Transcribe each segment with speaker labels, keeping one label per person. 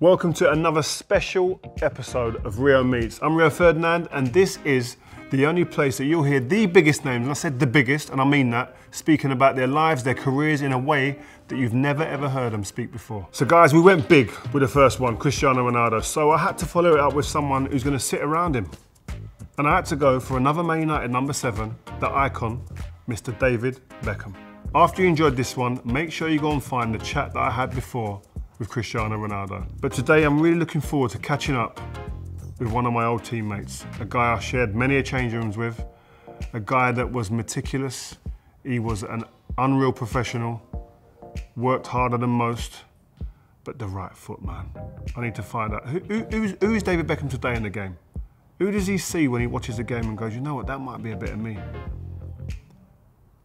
Speaker 1: Welcome to another special episode of Rio Meets. I'm Rio Ferdinand, and this is the only place that you'll hear the biggest names, and I said the biggest, and I mean that, speaking about their lives, their careers in a way that you've never ever heard them speak before. So guys, we went big with the first one, Cristiano Ronaldo, so I had to follow it up with someone who's going to sit around him. And I had to go for another Man United number 7, the icon, Mr. David Beckham. After you enjoyed this one, make sure you go and find the chat that I had before with Cristiano Ronaldo. But today I'm really looking forward to catching up with one of my old teammates, a guy I shared many a change rooms with, a guy that was meticulous, he was an unreal professional, worked harder than most, but the right foot, man. I need to find out, who is David Beckham today in the game? Who does he see when he watches the game and goes, you know what, that might be a bit of me?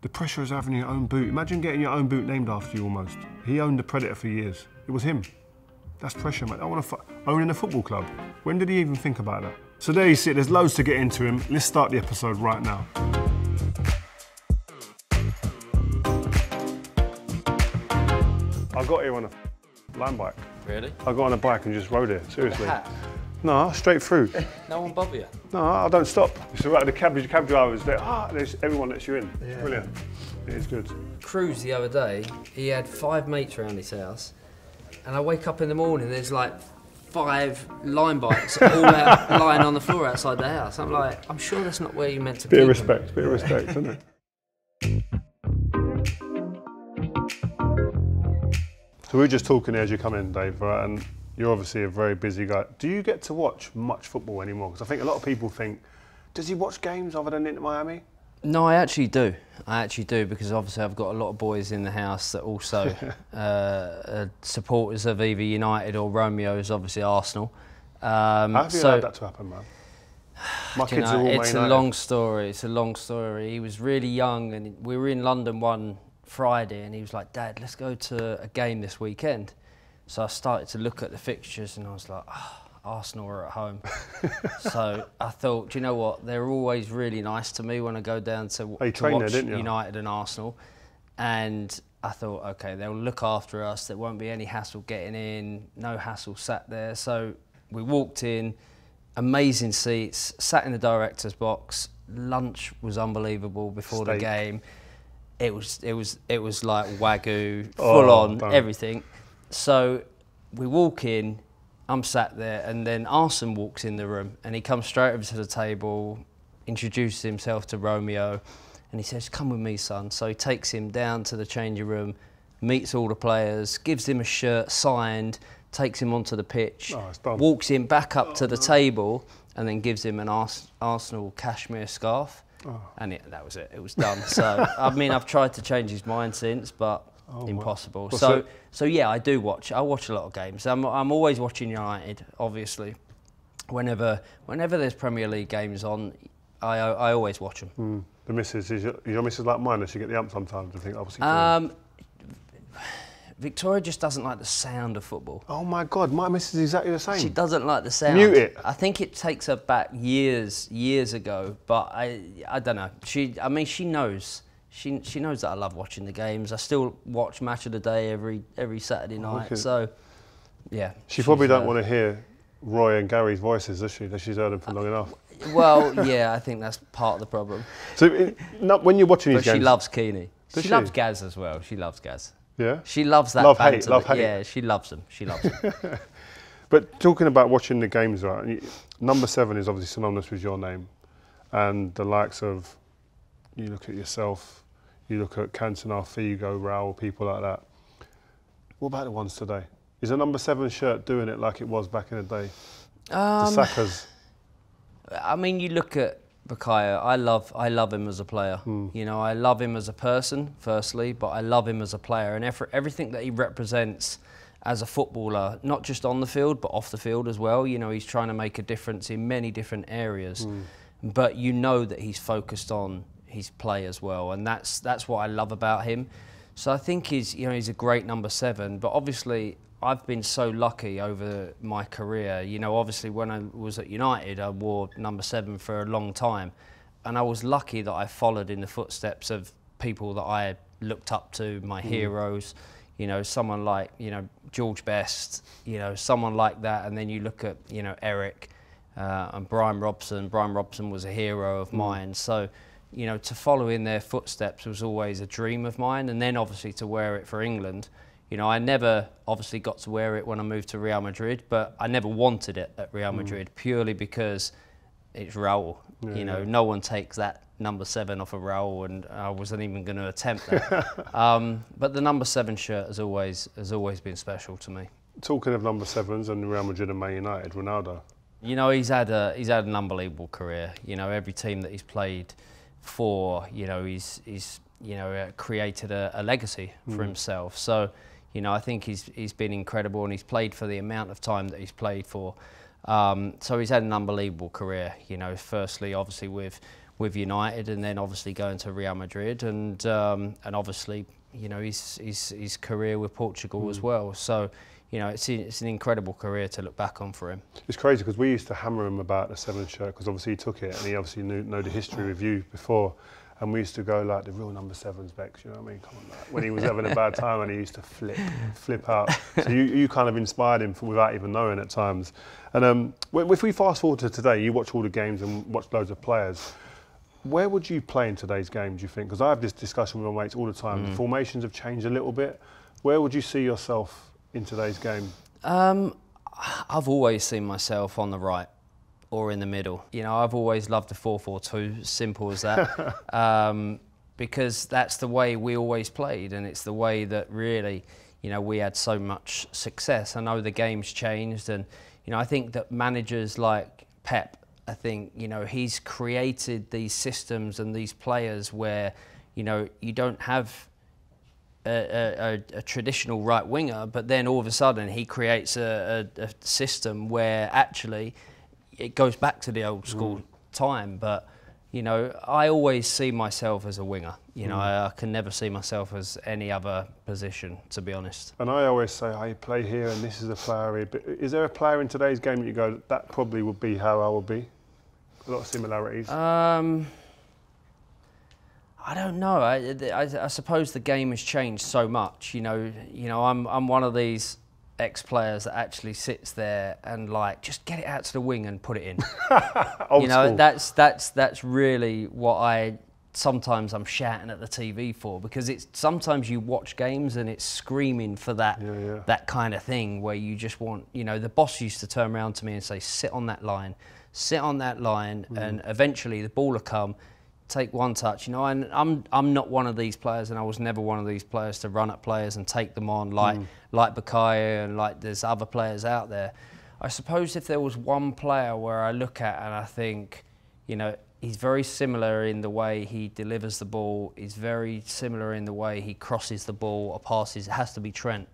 Speaker 1: The pressure is having your own boot. Imagine getting your own boot named after you almost. He owned the Predator for years. It was him. That's pressure, mate. I want to owning a football club. When did he even think about that? So there you sit, there's loads to get into him. Let's start the episode right now. I got here on a line bike.
Speaker 2: Really?
Speaker 1: I got on a bike and just rode it, seriously.
Speaker 2: Hat?
Speaker 1: No, straight through.
Speaker 2: No one bother you?
Speaker 1: No, I don't stop. It's all right, the cab drivers, there's everyone lets you in. Yeah. It's brilliant. It is good.
Speaker 2: Cruz the other day, he had 5 mates around his house, and I wake up in the morning, there's like 5 line bikes all out lying on the floor outside the house. I'm like, I'm sure that's not where you're meant to be.
Speaker 1: Bit of respect, isn't it? So we were just talking as you come in, Dave, right? And you're obviously a very busy guy. Do you get to watch much football anymore? Because I think a lot of people think, does he watch games other than Inter Miami?
Speaker 2: No, I actually do. Because obviously I've got a lot of boys in the house that also are supporters of either United or Romeo is obviously Arsenal.
Speaker 1: How have you allowed that to happen, man? My kids are all
Speaker 2: it's
Speaker 1: Man
Speaker 2: a
Speaker 1: United.
Speaker 2: long story. It's a long story. He was really young, and we were in London one Friday, and he was like, "Dad, let's go to a game this weekend." So I started to look at the fixtures, and I was like, oh, Arsenal are at home. So I thought, do you know what? They're always really nice to me when I go down to watch United and Arsenal. And I thought, okay, they'll look after us. There won't be any hassle getting in, no hassle sat there. So we walked in, amazing seats, sat in the director's box. Lunch was unbelievable before the game. It was like Wagyu, full on, everything. So we walk in, I'm sat there, and then Arsene walks in the room, and he comes straight over to the table, introduces himself to Romeo, and he says, "Come with me, son." So he takes him down to the changing room, meets all the players, gives him a shirt signed, takes him onto the pitch, walks him back up to the table, and then gives him an Arsenal cashmere scarf. And that was it. It was done. So I mean, I've tried to change his mind since, but impossible. So yeah, I do watch. I watch a lot of games. I'm always watching United, obviously. Whenever there's Premier League games on, I always watch them.
Speaker 1: The missus, is your missus like mine? Does she get the ump sometimes? I think
Speaker 2: Victoria just doesn't like the sound of football.
Speaker 1: Oh my God, my missus is exactly the same.
Speaker 2: She doesn't like the sound.
Speaker 1: Mute it.
Speaker 2: I think it takes her back years ago, but I don't know. She knows. She knows that I love watching the games. I still watch Match of the Day every Saturday night. Okay. So, yeah.
Speaker 1: She probably don't want to hear Roy and Gary's voices, does she? That she's heard them for long enough.
Speaker 2: Well, yeah, I think that's part of the problem.
Speaker 1: So, when you're watching these games,
Speaker 2: she loves Keane. She loves Gaz as well. She loves Gaz.
Speaker 1: Yeah.
Speaker 2: She loves that.
Speaker 1: Love hate.
Speaker 2: Yeah, she loves them. She loves them.
Speaker 1: But talking about watching the games, right? Number 7 is obviously synonymous with your name, and the likes of, you look at yourself. You look at Cantona, Figo, Raul, people like that. What about the ones today? Is a number 7 shirt doing it like it was back in the day? The Sakas.
Speaker 2: I mean, you look at Bukayo. I love him as a player. You know, I love him as a person, firstly, but I love him as a player, and everything that he represents as a footballer, not just on the field, but off the field as well. You know, he's trying to make a difference in many different areas, but you know that he's focused on his play as well, and that's what I love about him. So I think he's a great number 7, but obviously I've been so lucky over my career. You know, obviously when I was at United, I wore number 7 for a long time, and I was lucky that I followed in the footsteps of people that I looked up to, my heroes. you know, someone like, you know, George Best, you know, someone like that, and then you look at, you know, Eric and Brian Robson. Brian Robson was a hero of mine, so, you know, to follow in their footsteps was always a dream of mine, and then obviously to wear it for England. You know, I never obviously got to wear it when I moved to Real Madrid, but I never wanted it at Real Madrid purely because it's Raul.
Speaker 1: Yeah,
Speaker 2: you know,
Speaker 1: yeah.
Speaker 2: no one takes that number 7 off of Raul, and I wasn't even going to attempt that. But the number 7 shirt has always been special to me.
Speaker 1: Talking of number 7s and Real Madrid and Man United, Ronaldo.
Speaker 2: You know, he's had an unbelievable career. You know, every team that he's played for, you know, he's you know, created a legacy for himself. So, you know, I think he's been incredible, and he's played for the amount of time that he's played for. So he's had an unbelievable career. You know, firstly, obviously with United, and then obviously going to Real Madrid, and obviously, you know, his career with Portugal as well. So, you know, it's an incredible career to look back on for him. It's
Speaker 1: crazy because we used to hammer him about the 7 shirt because obviously he took it, and he obviously know the history with you before. And we used to go like the real number 7s, Becks, you know what I mean? Come on, like, when he was having a bad time and he used to flip out. So you kind of inspired him without even knowing at times. And if we fast forward to today, you watch all the games and watch loads of players. Where would you play in today's game, do you think? Because I have this discussion with my mates all the time. The formations have changed a little bit. Where would you see yourself in today's game?
Speaker 2: I've always seen myself on the right or in the middle. You know, I've always loved the 4-4-2, simple as that, because that's the way we always played, and it's the way that really, you know, we had so much success. I know the game's changed, and, you know, I think that managers like Pep, I think, you know, he's created these systems and these players where, you know, you don't have a traditional right winger, but then all of a sudden he creates a system where actually it goes back to the old school time. But, you know, I always see myself as a winger. You know, I can never see myself as any other position, to be honest.
Speaker 1: And I always say, I play here and this is a player here. But is there a player in today's game that you go, that probably would be how I would be? A lot of similarities.
Speaker 2: I don't know. I suppose the game has changed so much. You know, I'm one of these ex-players that actually sits there and like just get it out to the wing and put it in. You know, that's really what I'm shouting at the TV for, because it's sometimes you watch games and it's screaming for that that kind of thing where you just want, you know, the boss used to turn around to me and say, sit on that line, and eventually the ball will come. Take one touch, you know, and I'm not one of these players, and I was never one of these players to run at players and take them on like Beckham and like there's other players out there. I suppose if there was one player where I look at and I think, you know, he's very similar in the way he delivers the ball, he's very similar in the way he crosses the ball or passes, it has to be Trent.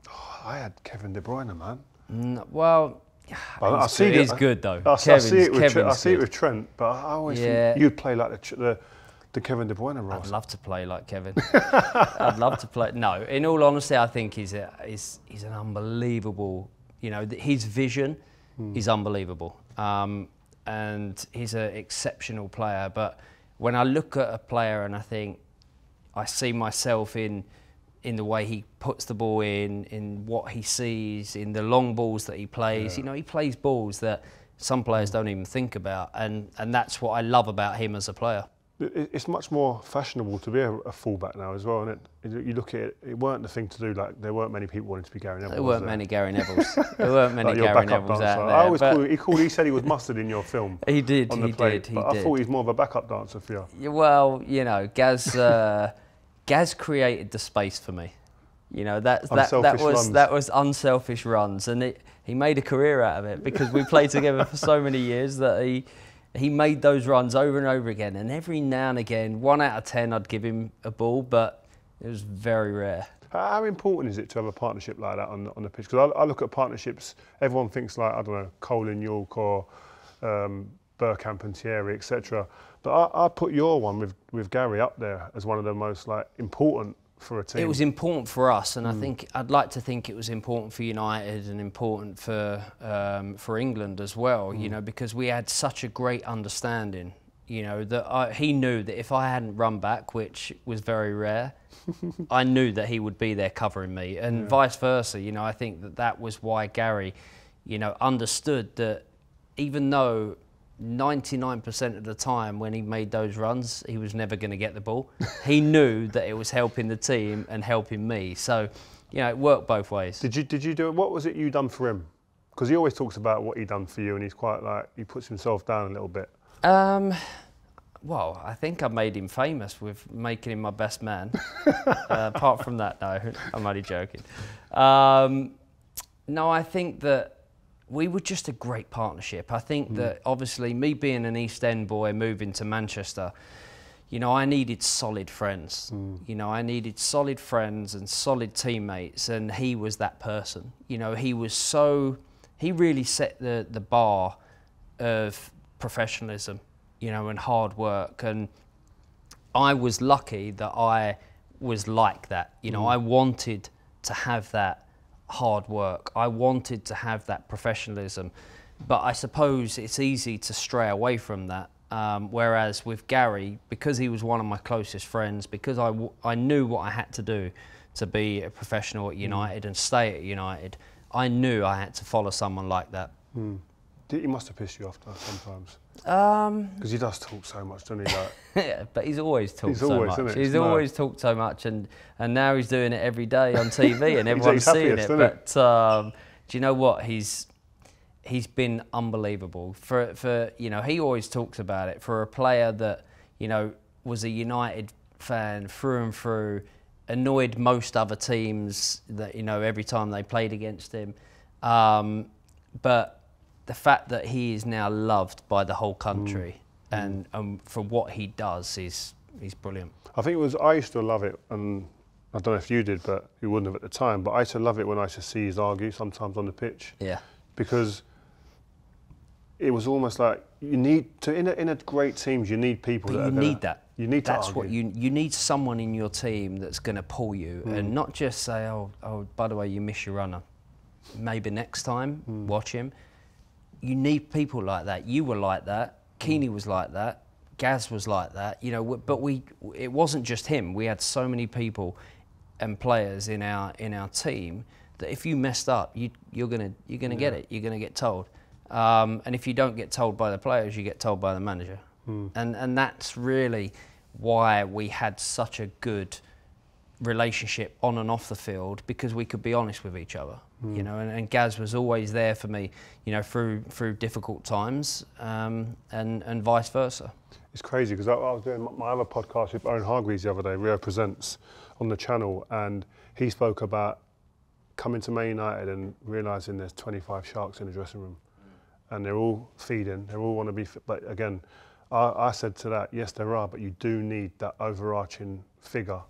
Speaker 1: Oh, I had Kevin De Bruyne, man.
Speaker 2: Well, he's good though.
Speaker 1: I see it with Trent, but I always think you'd play like the Kevin De Bruyne role.
Speaker 2: I'd love to play like Kevin. I'd love to play. No, in all honesty, I think he's an unbelievable. You know, his vision is unbelievable, and he's an exceptional player. But when I look at a player and I think I see myself in the way he puts the ball in what he sees, in the long balls that he plays. You know, he plays balls that some players don't even think about, and that's what I love about him as a player.
Speaker 1: It's much more fashionable to be a fullback now as well, isn't it? You look at it, it weren't the thing to do, like there weren't many people wanting to be Gary Neville.
Speaker 2: There weren't many Gary Nevilles. There weren't many
Speaker 1: like
Speaker 2: Gary Nevilles out there.
Speaker 1: He said he was mustard in your film.
Speaker 2: He did,
Speaker 1: I thought he was more of a backup dancer for you.
Speaker 2: Well, you know, Gaz created the space for me. You know, that was unselfish runs, and he made a career out of it because we played together for so many years that he made those runs over and over again. And every now and again, 1 out of 10, I'd give him a ball, but it was very rare.
Speaker 1: How important is it to have a partnership like that on the pitch? Because I look at partnerships, everyone thinks like, I don't know, Cole and York or Bergkamp and Thierry, etc. But I put your one with Gary up there as one of the most like important for a team.
Speaker 2: It was important for us, and I think I'd like to think it was important for United and important for England as well. You know, because we had such a great understanding You know, that he knew that if I hadn't run back, which was very rare, I knew that he would be there covering me, and vice versa. You know, I think that that was why Gary, you know, understood that even though 99% of the time when he made those runs, he was never going to get the ball, he knew that it was helping the team and helping me. So, you know, it worked both ways.
Speaker 1: Did you do it? What was it you done for him? Because he always talks about what he done for you, and he's quite like, he puts himself down a little bit.
Speaker 2: Well, I think I made him famous with making him my best man. Apart from that, no, I'm only joking. No, I think that we were just a great partnership. I think that obviously me being an East End boy moving to Manchester, you know, I needed solid friends. You know, I needed solid friends and solid teammates, and he was that person. You know, he really set the bar of professionalism, you know, and hard work. And I was lucky that I was like that. You know, I wanted to have that hard work. I wanted to have that professionalism. But I suppose it's easy to stray away from that. Whereas with Gary, because he was one of my closest friends, because I knew what I had to do to be a professional at United and stay at United, I knew I had to follow someone like that.
Speaker 1: He must have pissed you off though sometimes. Because he does talk so much, doesn't he? Like,
Speaker 2: yeah, but he's always talked so much. He's always talked so much, and now he's doing it every day on TV, and everyone's seeing it. But do you know what? He's been unbelievable. For you know, he always talks about it. For a player that, you know, was a United fan through and through, annoyed most other teams that, you know, every time they played against him, but the fact that he is now loved by the whole country and for what he does, he's brilliant.
Speaker 1: I think it was, I used to love it, and I don't know if you did, but you wouldn't have at the time, but I used to love it when I used to see his argue sometimes on the pitch. Yeah. Because it was almost like you need to, in a great teams, you need people that are
Speaker 2: need that.
Speaker 1: You need
Speaker 2: That's
Speaker 1: to argue.
Speaker 2: what you need someone in your team that's going to pull you and not just say, oh, by the way, you miss your runner. Maybe next time, watch him. You need people like that. You were like that. Keane was like that. Gaz was like that. You know, but it wasn't just him. We had so many people and players in our team that if you messed up, you're gonna get it. You're gonna get told. And if you don't get told by the players, you get told by the manager. And that's really why we had such a good relationship on and off the field, because we could be honest with each other. You know, and Gaz was always there for me, you know, through difficult times, and vice versa. It's
Speaker 1: crazy because I was doing my other podcast with Owen Hargreaves the other day, Rio Presents, on the channel, and he spoke about coming to Man United and realising there's 25 sharks in the dressing room, and they're all feeding, they all want to be, but again, I said to that, yes, there are, but you do need that overarching figure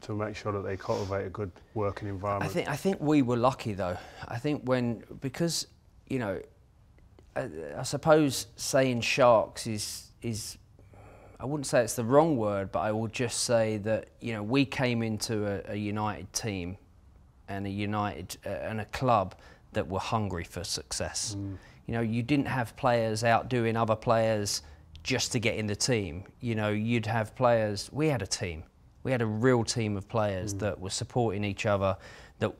Speaker 1: to make sure that they cultivate a good working environment.
Speaker 2: I think we were lucky though. I think because you know, I suppose saying sharks is I wouldn't say it's the wrong word, but I will just say that, you know, we came into a United team and a club that were hungry for success. You know, you didn't have players outdoing other players just to get in the team. You know, you'd have players. We had a team. We had a real team of players that were supporting each other. That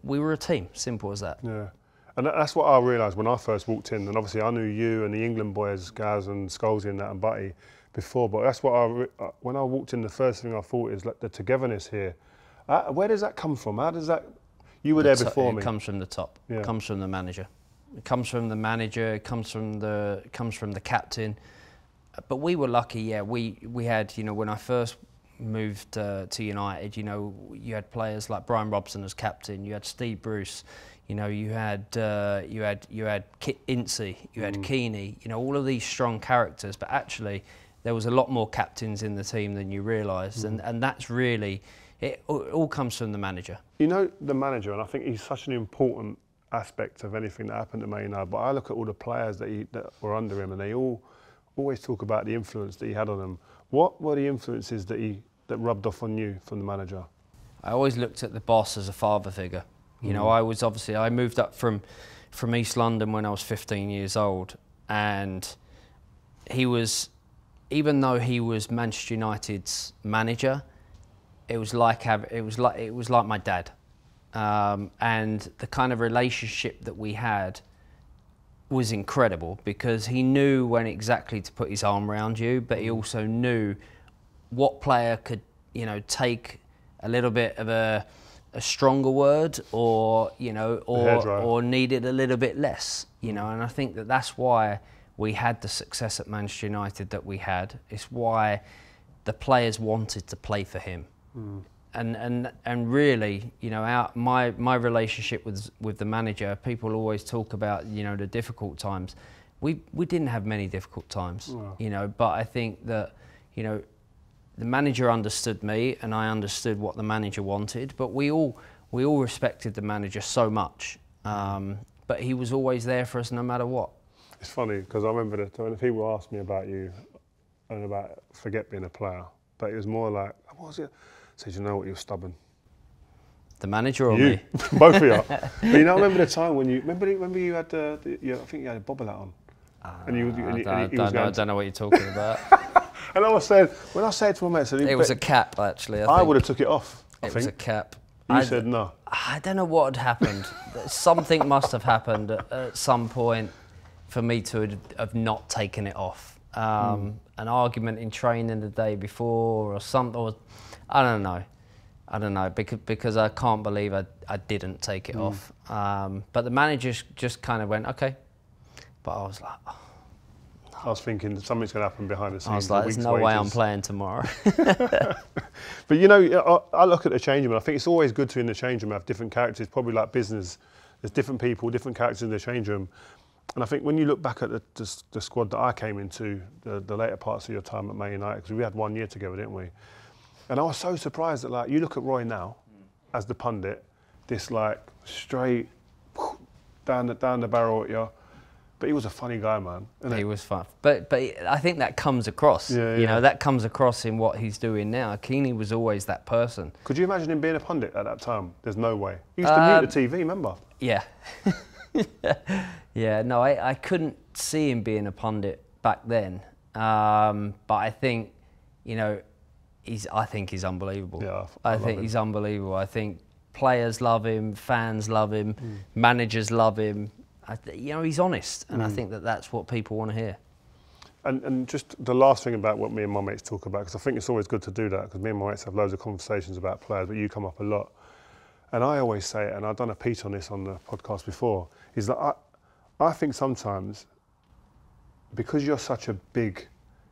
Speaker 2: we were a team. Simple as that.
Speaker 1: Yeah, and that's what I realised when I first walked in. And obviously, I knew you and the England boys, Gaz and Scholesy and that and Butty before. But that's what when I walked in, the first thing I thought is like the togetherness here. Where does that come from? How does that? You were there before me.
Speaker 2: It comes from the top. It comes from the manager. It comes from the manager. It comes from the captain. But we were lucky. Yeah, we had, you know, when I first moved to United, you know, you had players like Brian Robson as captain. You had Steve Bruce. You know, you had Ince. You had Keane. You know, all of these strong characters. But actually, there was a lot more captains in the team than you realised, and that's really. It all comes from the manager.
Speaker 1: You know, the manager, and I think he's such an important aspect of anything that happened to Man United. But I look at all the players that were under him, and they all always talk about the influence that he had on them. What were the influences that rubbed off on you from the manager?
Speaker 2: I always looked at the boss as a father figure. You know, I moved up from East London when I was 15 years old, and he was, even though he was Manchester United's manager, it was like my dad, and the kind of relationship that we had was incredible, because he knew when exactly to put his arm around you, but he also knew what player could, you know, take a little bit of a stronger word, or, you know, or needed a little bit less, you know. And I think that that's why we had the success at Manchester United that we had. It's why the players wanted to play for him. And really, you know, my relationship with the manager, people always talk about, you know, the difficult times. We didn't have many difficult times, you know, but I think that, you know, the manager understood me and I understood what the manager wanted, but we all respected the manager so much. But he was always there for us no matter what.
Speaker 1: It's funny, because I remember when people asked me about you and about forget being a player, but it was more like, what was it? I said, you know what, you were stubborn.
Speaker 2: The manager or
Speaker 1: you?
Speaker 2: me?
Speaker 1: Both of you. But you know, I remember the time when you, remember you had I think you had a bobble hat on.
Speaker 2: I don't know what you're talking about.
Speaker 1: And I was saying, when I said to my mate,
Speaker 2: it was a cap, actually.
Speaker 1: I would have took it off.
Speaker 2: It was a cap.
Speaker 1: You said no.
Speaker 2: I don't know what had happened. Something must have happened at some point for me to have not taken it off. An argument in training the day before or something. Or, I don't know, because I can't believe I didn't take it off. But the manager just kind of went, okay. But I was like, oh.
Speaker 1: I was thinking something's going to happen behind the scenes.
Speaker 2: I was like, there's no way I'm playing tomorrow.
Speaker 1: But you know, I look at the change room. I think it's always good to, in the change room, have different characters. Probably like business, there's different people, different characters in the change room. And I think when you look back at the squad that I came into, the later parts of your time at Man United, because we had 1 year together, didn't we? And I was so surprised that, like, you look at Roy now as the pundit, this like straight down the barrel at you. But he was a funny guy, man.
Speaker 2: He was fun. But I think that comes across. You know, that comes across in what he's doing now. Keane was always that person.
Speaker 1: Could you imagine him being a pundit at that time? There's no way. He used to mute the TV, remember?
Speaker 2: Yeah. Yeah, no, I couldn't see him being a pundit back then. But I think, you know, I think he's unbelievable.
Speaker 1: Yeah,
Speaker 2: I think he's unbelievable. I think players love him, fans love him, managers love him. You know, he's honest, and I think that's what people want to hear.
Speaker 1: And just the last thing about what me and my mates talk about, because I think it's always good to do that, because me and my mates have loads of conversations about players, but you come up a lot. And I always say it, and I've done a piece on this on the podcast before, is that I think sometimes, because you're such a big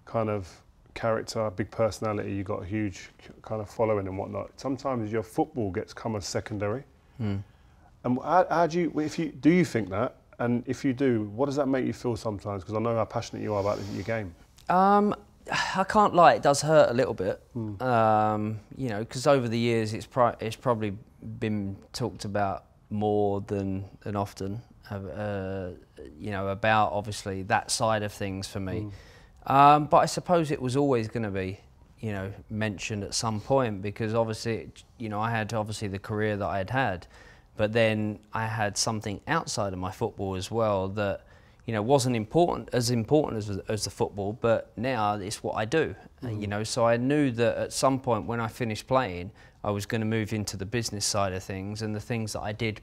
Speaker 1: kind of character, big personality, you've got a huge kind of following and whatnot, sometimes your football gets come as secondary. And how do you think that? And if you do, what does that make you feel sometimes? Because I know how passionate you are about your game.
Speaker 2: I can't lie, it does hurt a little bit. You know, because over the years it's probably been talked about more than often. You know, about obviously that side of things for me. But I suppose it was always going to be, you know, mentioned at some point, because obviously, you know, I had obviously the career that I had had. But then I had something outside of my football as well that, you know, wasn't as important as the football, but now it's what I do, you know. So I knew that at some point when I finished playing, I was going to move into the business side of things, and the things that I did,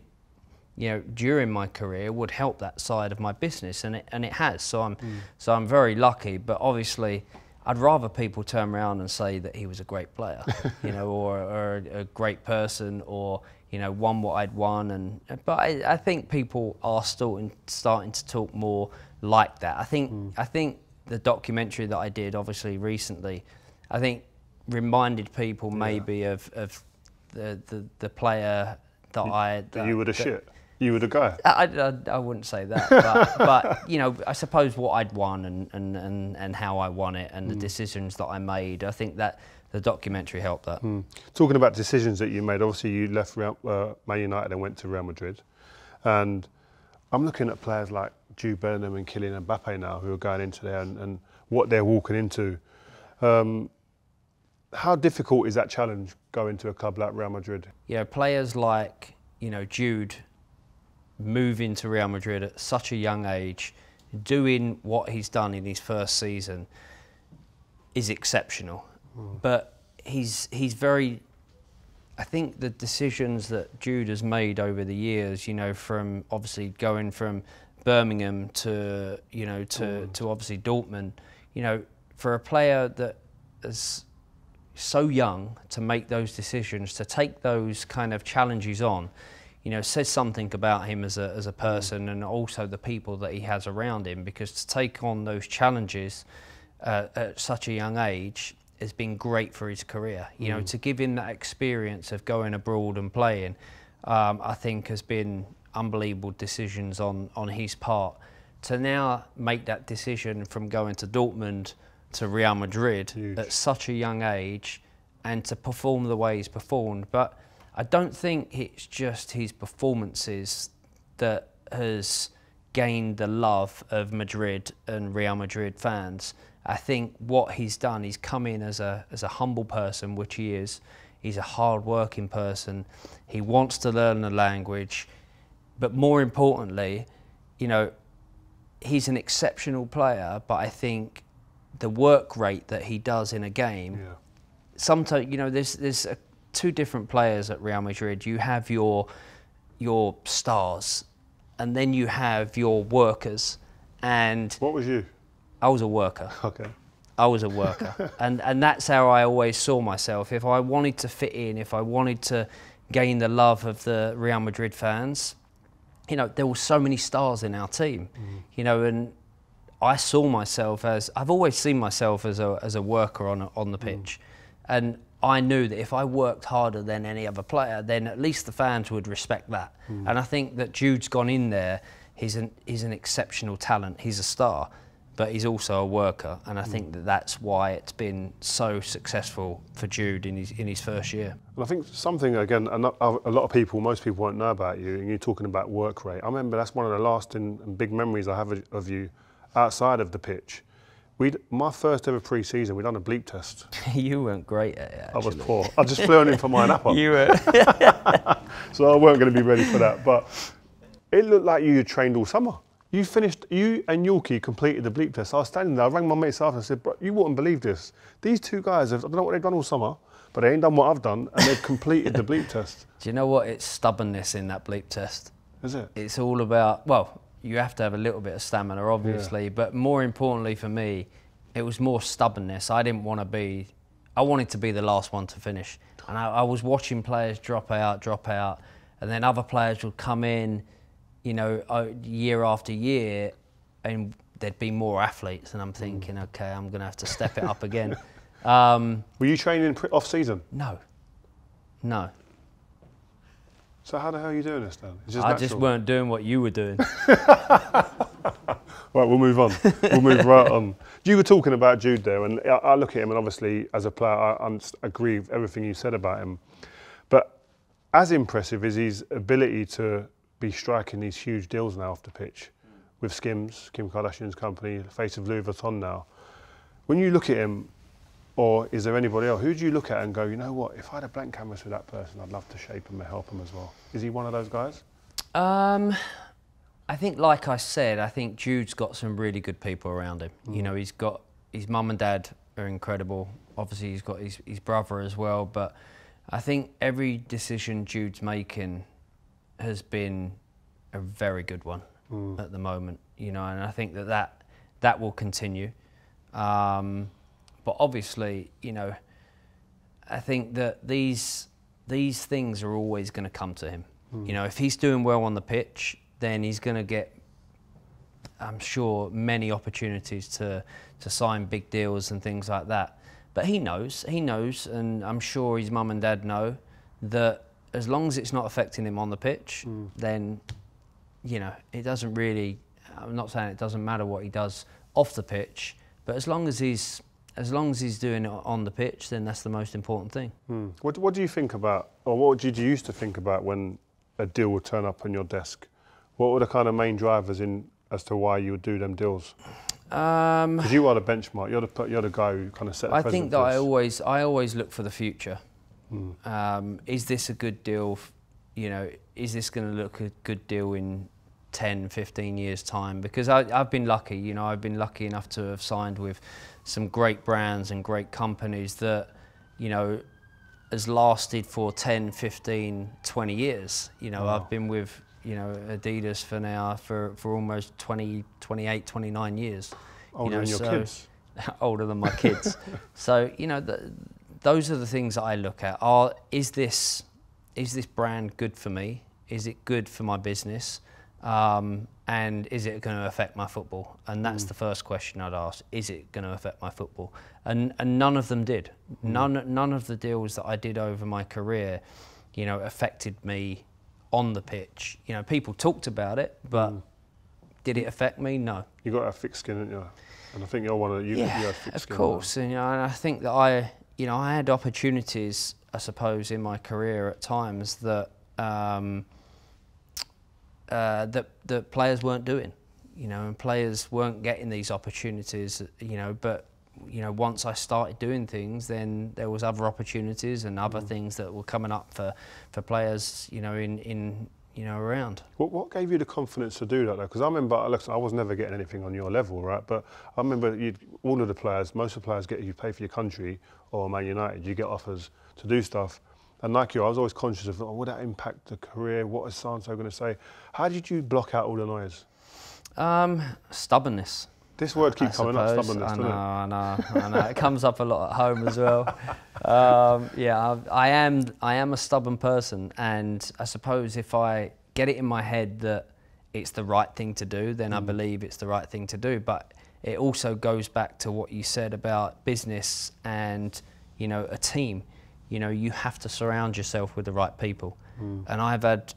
Speaker 2: you know, during my career would help that side of my business, and it has. So I'm very lucky, but obviously I'd rather people turn around and say that he was a great player, you know, or a great person, or, you know, won what I'd won. But I think people are still starting to talk more like that. I think the documentary that I did, obviously recently, I think reminded people maybe of the player that
Speaker 1: you were the shit. You were the guy.
Speaker 2: I wouldn't say that, but you know, I suppose what I'd won and how I won it, and the decisions that I made. I think that the documentary helped that.
Speaker 1: Talking about decisions that you made, obviously you left Man United and went to Real Madrid, and I'm looking at players like Jude, Bellingham and Kylian Mbappe now, who are going into there and what they're walking into. How difficult is that challenge going to a club like Real Madrid?
Speaker 2: You know, players like, you know, Jude moving to Real Madrid at such a young age, doing what he's done in his first season is exceptional. But he's very, I think the decisions that Jude has made over the years, you know, from obviously going from Birmingham to, you know, to obviously Dortmund, you know, for a player that is so young to make those decisions, to take those kind of challenges on, you know, says something about him as a person, and also the people that he has around him, because to take on those challenges at such a young age has been great for his career. You know, to give him that experience of going abroad and playing, I think has been unbelievable decisions on his part. To now make that decision from going to Dortmund to Real Madrid at such a young age, and to perform the way he's performed. But I don't think it's just his performances that has gained the love of Madrid and Real Madrid fans. I think what he's done, he's come in as a humble person, which he is. He's a hard-working person. He wants to learn the language. But more importantly, you know, he's an exceptional player, but I think the work rate that he does in a game, sometimes, you know, there's two different players at Real Madrid. You have your stars, and then you have your workers. And
Speaker 1: what was you?
Speaker 2: I was a worker.
Speaker 1: Okay.
Speaker 2: I was a worker. and that's how I always saw myself. If I wanted to fit in, if I wanted to gain the love of the Real Madrid fans, you know, there were so many stars in our team, you know, and I saw myself as, I've always seen myself as a worker on the pitch. And I knew that if I worked harder than any other player, then at least the fans would respect that. And I think that Jude's gone in there. He's an exceptional talent. He's a star, but he's also a worker. And I think that that's why it's been so successful for Jude in his first year.
Speaker 1: And I think something, again, a lot of people, most people won't know about you, and you're talking about work rate. I remember that's one of the lasting and big memories I have of you outside of the pitch. My first ever pre-season, we'd done a bleep test.
Speaker 2: You weren't great at it, actually.
Speaker 1: I was poor. I just flew in for my nap up.
Speaker 2: You were.
Speaker 1: So I weren't going to be ready for that. But it looked like you had trained all summer. You and Yorkie completed the bleep test. I was standing there, I rang my mates after and said, bro, you wouldn't believe this. These two guys, I don't know what they've done all summer, but they ain't done what I've done, and they've completed the bleep test.
Speaker 2: Do you know what? It's stubbornness in that bleep test.
Speaker 1: Is it?
Speaker 2: It's all about, well, you have to have a little bit of stamina, obviously, but more importantly for me, it was more stubbornness. I wanted to be the last one to finish. And I was watching players drop out, and then other players would come in, you know, year after year, and there'd be more athletes, and I'm thinking, okay, I'm going to have to step it up again.
Speaker 1: Were you training off-season?
Speaker 2: No.
Speaker 1: So how the hell are you doing this then?
Speaker 2: I just weren't doing what you were doing.
Speaker 1: Right, we'll move on. We'll move right on. You were talking about Jude there, and I look at him, and obviously, as a player, I agree with everything you said about him. But as impressive is his ability to be striking these huge deals now off the pitch with Skims, Kim Kardashian's company, the face of Louis Vuitton now. When you look at him, or is there anybody else, who do you look at and go, you know what, if I had a blank canvas with that person, I'd love to shape him and help him as well? Is he one of those guys?
Speaker 2: I think, like I said, I think Jude's got some really good people around him. You know, he's got his mum and dad are incredible. Obviously, he's got his brother as well. But I think every decision Jude's making has been a very good one at the moment. You know, and I think that will continue. But obviously, you know, I think that these things are always going to come to him. You know, if he's doing well on the pitch, then he's going to get, I'm sure, many opportunities to sign big deals and things like that. But he knows, and I'm sure his mum and dad know that as long as it's not affecting him on the pitch, then, you know, it doesn't really, I'm not saying it doesn't matter what he does off the pitch, but as long as he's doing it on the pitch, then that's the most important thing.
Speaker 1: What do you think about, or what did you used to think about when a deal would turn up on your desk? What were the kind of main drivers as to why you would do them deals? Because you are the benchmark. You're the guy who kind of set the precedent.
Speaker 2: I think that I always look for the future. Is this a good deal? You know, is this going to look a good deal in 10, 15 years time, because I've been lucky, you know, I've been lucky enough to have signed with some great brands and great companies that, you know, has lasted for 10, 15, 20 years. You know, I've been with, you know, Adidas for almost 20, 28, 29 years.
Speaker 1: Older than your kids?
Speaker 2: Older than my kids. So, you know, those are the things that I look at. Is this brand good for me? Is it good for my business? And is it going to affect my football? And that's the first question I'd ask. Is it going to affect my football? And none of them did. None of the deals that I did over my career, you know, affected me on the pitch. You know, people talked about it, but did it affect me? No.
Speaker 1: You got a thick skin, didn't you? And I think you're one of you.
Speaker 2: Yeah,
Speaker 1: you have thick
Speaker 2: of
Speaker 1: skin
Speaker 2: course. And, you know, and I think that I had opportunities, I suppose, in my career at times that that players weren't doing, you know, and players weren't getting these opportunities, you know. But, you know, once I started doing things, then there was other opportunities and other things that were coming up for players, you know, in you know, around.
Speaker 1: What gave you the confidence to do that though? Because I remember, I was never getting anything on your level, right? But I remember all of the players, most of the players get, if you play for your country or Man United, you get offers to do stuff. And like you, I was always conscious of, would that impact the career? What is so-and-so going to say? How did you block out all the noise?
Speaker 2: Stubbornness.
Speaker 1: This word keeps coming up, stubbornness, doesn't it?
Speaker 2: I know. It comes up a lot at home as well. Yeah, I am a stubborn person, and I suppose if I get it in my head that it's the right thing to do, then I believe it's the right thing to do. But it also goes back to what you said about business and, you know, a team. You know, you have to surround yourself with the right people. And I've had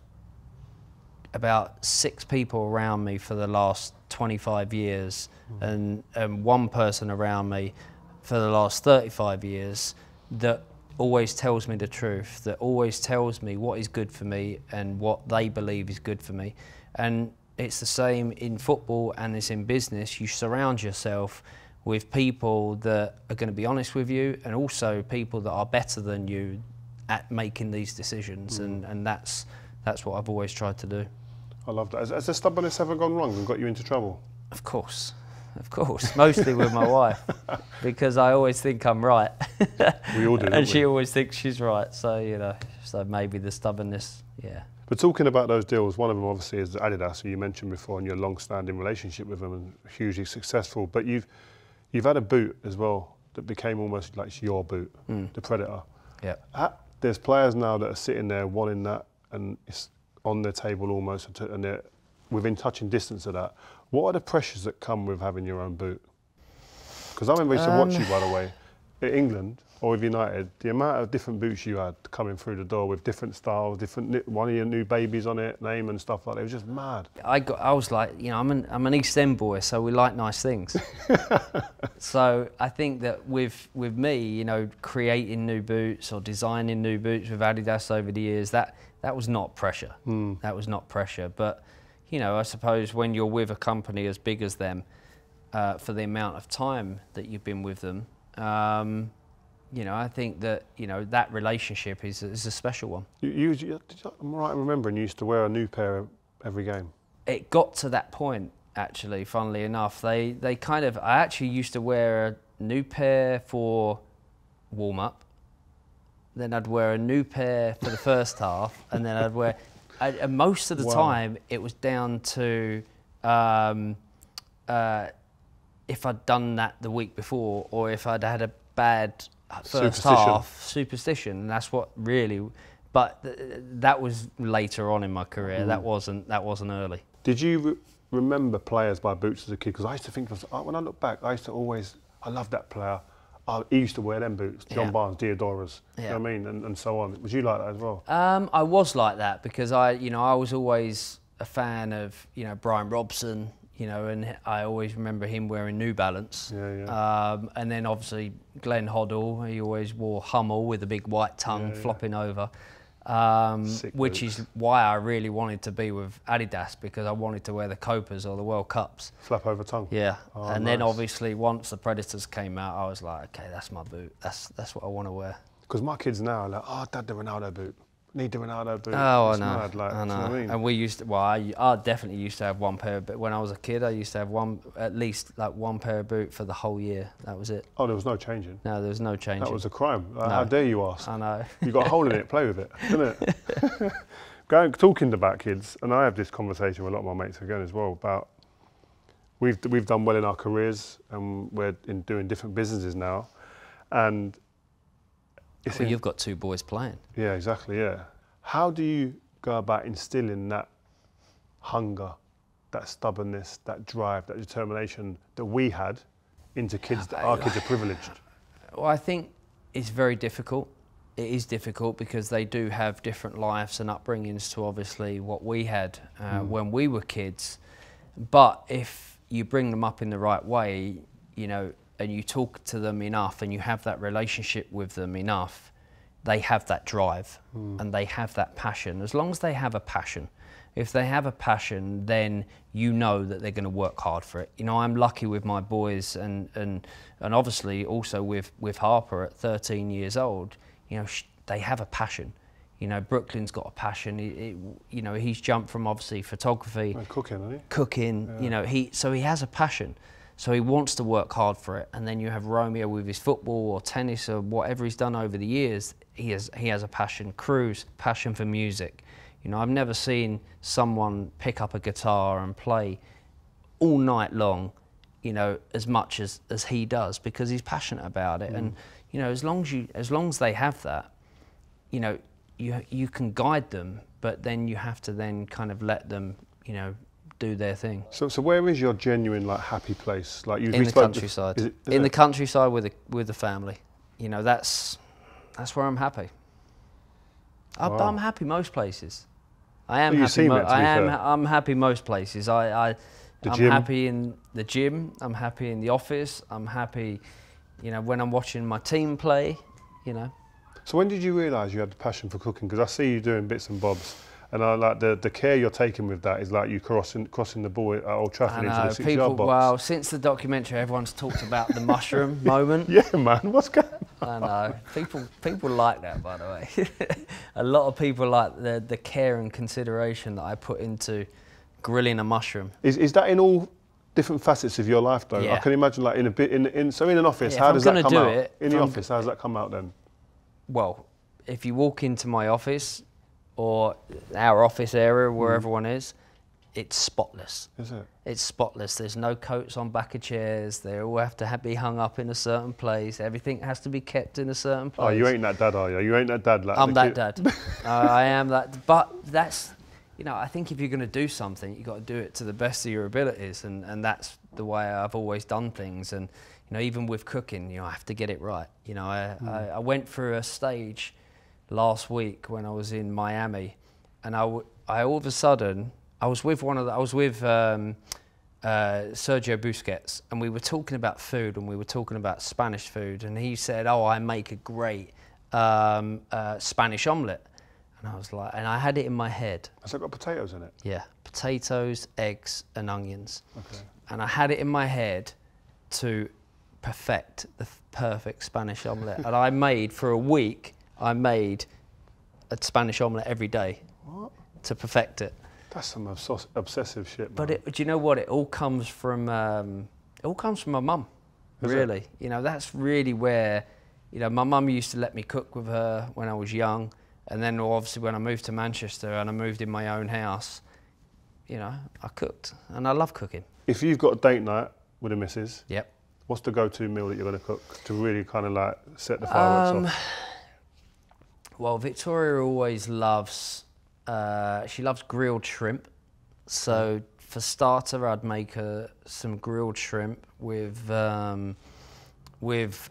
Speaker 2: about 6 people around me for the last 25 years and one person around me for the last 35 years that always tells me the truth, that always tells me what is good for me and what they believe is good for me. And it's the same in football and it's in business. You surround yourself with people that are going to be honest with you, and also people that are better than you at making these decisions. And that's what I've always tried to do.
Speaker 1: I love that. Has the stubbornness ever gone wrong and got you into trouble?
Speaker 2: Of course. Mostly with my wife, because I always think I'm right.
Speaker 1: We all do,
Speaker 2: and she always thinks she's right. So, you know, so maybe the stubbornness, yeah.
Speaker 1: But talking about those deals, one of them obviously is Adidas, who you mentioned before, and your long-standing relationship with them and hugely successful. But you've had a boot as well that became almost like your boot, the Predator.
Speaker 2: Yeah.
Speaker 1: There's players now that are sitting there wanting that, and it's on their table almost, and they're within touching distance of that. What are the pressures that come with having your own boot? Because I remember I used to watch you, by the way, in England or with United, the amount of different boots you had coming through the door with different styles, one of your new babies on it, name and stuff like that. It was just mad.
Speaker 2: I was like, you know, I'm an East End boy, so we like nice things. So I think that with me, you know, creating new boots or designing new boots with Adidas over the years, that was not pressure. That was not pressure. But, you know, I suppose when you're with a company as big as them, for the amount of time that you've been with them, you know, I think that, you know, that relationship is a special one.
Speaker 1: I'm right in remembering you used to wear a new pair every game.
Speaker 2: It got to that point, actually, funnily enough. I actually used to wear a new pair for warm-up, then I'd wear a new pair for the first half, and then I'd wear... And most of the time, it was down to if I'd done that the week before, or if I'd had a bad first half, superstition, and that's what really. But that was later on in my career. That wasn't early.
Speaker 1: Did you remember players by boots as a kid? Because I used to think, when I look back, I loved that player. He used to wear them boots, John Barnes, Diodoras, you know what I mean, and so on. Was you like that as well?
Speaker 2: I was like that because I was always a fan of, you know, Brian Robson, you know, and I always remember him wearing New Balance. And then obviously Glenn Hoddle, he always wore Hummel with a big white tongue flopping over. Which is why I really wanted to be with Adidas, because I wanted to wear the Copas or the World Cups.
Speaker 1: Flap over tongue.
Speaker 2: Yeah, and
Speaker 1: nice.
Speaker 2: then obviously once the Predators came out, I was like, okay, that's my boot. That's what I want to wear.
Speaker 1: Because my kids now are like, oh, Dad, the Ronaldo boot. Need the Ronaldo boot.
Speaker 2: Oh,
Speaker 1: it's
Speaker 2: I know.
Speaker 1: Mad, like,
Speaker 2: I know.
Speaker 1: Do you know what I mean?
Speaker 2: And we used to, well, I definitely used to have one pair, but when I was a kid, I used to have at least like one pair of boot for the whole year. That was it.
Speaker 1: Oh, there was no changing.
Speaker 2: No, there was no changing.
Speaker 1: That was a crime.
Speaker 2: No.
Speaker 1: How dare you ask?
Speaker 2: I know.
Speaker 1: You got a hole in it, play with it, didn't it? Talking about kids, and I have this conversation with a lot of my mates again as well about we've done well in our careers and we're doing different businesses now, and
Speaker 2: Well, you've got 2 boys playing.
Speaker 1: Yeah, exactly. Yeah. How do you go about instilling that hunger, that stubbornness, that drive, that determination that we had into kids that our kids are privileged?
Speaker 2: Well, I think it's very difficult. It is difficult because they do have different lives and upbringings to obviously what we had when we were kids. But if you bring them up in the right way, you know, and you talk to them enough and you have that relationship with them enough, they have that drive and they have that passion. As long as they have a passion, if they have a passion, then you know that they're going to work hard for it. You know, I'm lucky with my boys and obviously also with Harper at 13 years old, you know, they have a passion. You know, Brooklyn's got a passion. You know, he's jumped from obviously photography,
Speaker 1: cooking, hasn't he?
Speaker 2: Cooking.
Speaker 1: Yeah.
Speaker 2: You know, so he has a passion. So he wants to work hard for it. And then you have Romeo with his football or tennis or whatever he's done over the years. He has a passion. Cruz, passion for music. You know, I've never seen someone pick up a guitar and play all night long, you know, as much as he does, because he's passionate about it. And you know, as long as they have that, you know, you can guide them, but then you have to then kind of let them, you know, do their thing.
Speaker 1: So where is your genuine like happy place? Like
Speaker 2: in the countryside. In the countryside with the family. You know, that's where I'm happy.
Speaker 1: Wow.
Speaker 2: I'm happy most places. I am
Speaker 1: Well,
Speaker 2: happy. I'm happy most places. I'm
Speaker 1: gym.
Speaker 2: happy in the gym. I'm happy in the office. I'm happy, you know, when I'm watching my team play. You know.
Speaker 1: So when did you realise you had the passion for cooking? Because I see you doing bits and bobs, and I like the care you're taking with that is like you crossing the ball at Old Trafford into the 6-yard box.
Speaker 2: Well, since the documentary, everyone's talked about the mushroom moment.
Speaker 1: Yeah, man, what's going on?
Speaker 2: I know. People like that, by the way. A lot of people like the care and consideration that I put into grilling a mushroom.
Speaker 1: Is that in all different facets of your life, though?
Speaker 2: Yeah.
Speaker 1: I can imagine, like in an office,
Speaker 2: Yeah,
Speaker 1: how does that come out?
Speaker 2: In
Speaker 1: the office, how does that come out then?
Speaker 2: Well, if you walk into my office or our office area where everyone is, it's spotless.
Speaker 1: Is it?
Speaker 2: It's spotless. There's no coats on back of chairs. They all have to be hung up in a certain place. Everything has to be kept in a certain place.
Speaker 1: Oh, you ain't that dad, are you? You ain't that dad. Like
Speaker 2: I'm that dad. I am that. But that's, you know, I think if you're going to do something, you've got to do it to the best of your abilities. And that's the way I've always done things. And, you know, even with cooking, you know, I have to get it right. You know, I went through a stage last week when I was in Miami, and I all of a sudden, I was with Sergio Busquets, and we were talking about food, and we were talking about Spanish food, and he said, "Oh, I make a great Spanish omelette," and I was like, and I had it in my head.
Speaker 1: Has it got potatoes in it?
Speaker 2: Yeah, potatoes, eggs, and onions.
Speaker 1: Okay.
Speaker 2: And I had it in my head to perfect the perfect Spanish omelette, and I made for a week. I made a Spanish omelette every day.
Speaker 1: What?
Speaker 2: To perfect it.
Speaker 1: That's some obsessive shit, man.
Speaker 2: But do you know what? It all comes from my mum, really.
Speaker 1: It?
Speaker 2: You know, that's really where, you know, my mum used to let me cook with her when I was young, and then obviously when I moved to Manchester and I moved in my own house, you know, I cooked, and I love cooking.
Speaker 1: If you've got a date night with a missus,
Speaker 2: Yep.
Speaker 1: what's the go-to meal that you're going to cook to really kind of like set the fireworks off?
Speaker 2: Well, Victoria always loves, she loves grilled shrimp. So for starter, I'd make her some grilled shrimp with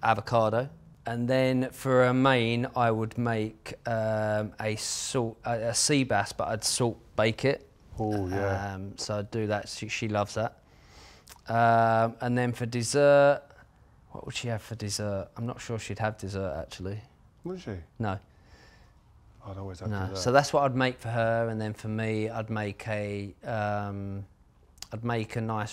Speaker 2: avocado. And then for a main, I would make a sea bass, but I'd salt bake it.
Speaker 1: Oh, yeah.
Speaker 2: So I'd do that, she loves that. And then for dessert, what would she have for dessert? I'm not sure she'd have dessert, actually.
Speaker 1: Would she?
Speaker 2: No.
Speaker 1: I'd always have
Speaker 2: No,
Speaker 1: dessert.
Speaker 2: so that's what I'd make for her, and then for me, I'd make a nice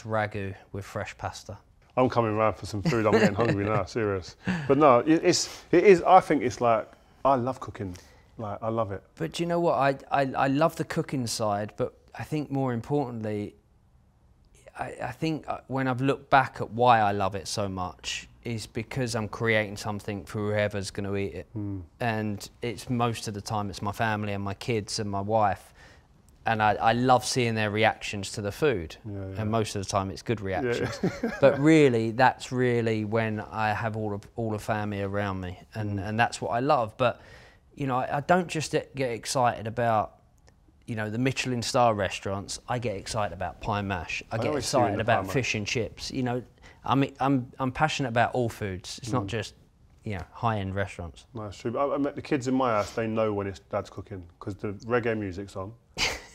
Speaker 2: ragu with fresh pasta.
Speaker 1: I'm coming round for some food. I'm getting hungry now, serious. But no, it is. I think it's like I love cooking. Like, I love it.
Speaker 2: But do you know what? I love the cooking side, but I think more importantly, I think when I've looked back at why I love it so much is because I'm creating something for whoever's going to eat it. And it's most of the time it's my family and my kids and my wife. And I love seeing their reactions to the food. And most of the time it's good reactions. But really, that's really when I have all the family around me. And that's what I love. But, you know, I don't just get excited about, you know, the Michelin star restaurants. I get excited about pie mash. I get excited about fish and chips. You know, I'm passionate about all foods. It's not just, you know, high-end restaurants.
Speaker 1: That's true. I met the kids in my house. They know when it's Dad's cooking because the reggae music's on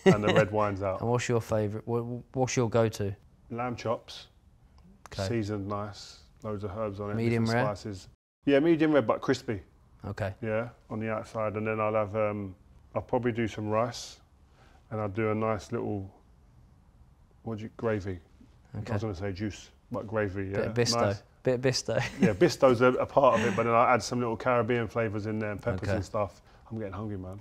Speaker 1: and the red wine's out.
Speaker 2: And what's your favourite? What's your go-to?
Speaker 1: Lamb chops, seasoned nice, loads of herbs on it.
Speaker 2: Medium rare?
Speaker 1: Spices. Yeah, medium rare but crispy.
Speaker 2: Okay.
Speaker 1: Yeah, on the outside, and then I'll have. I'll probably do some rice. And I'll do a nice little, gravy. Okay. I was going to say juice, but gravy, yeah.
Speaker 2: Bit of bisto.
Speaker 1: Nice.
Speaker 2: Bit of bisto.
Speaker 1: Yeah, bisto's a part of it, but then I'll add some little Caribbean flavours in there and peppers and stuff. I'm getting hungry, man.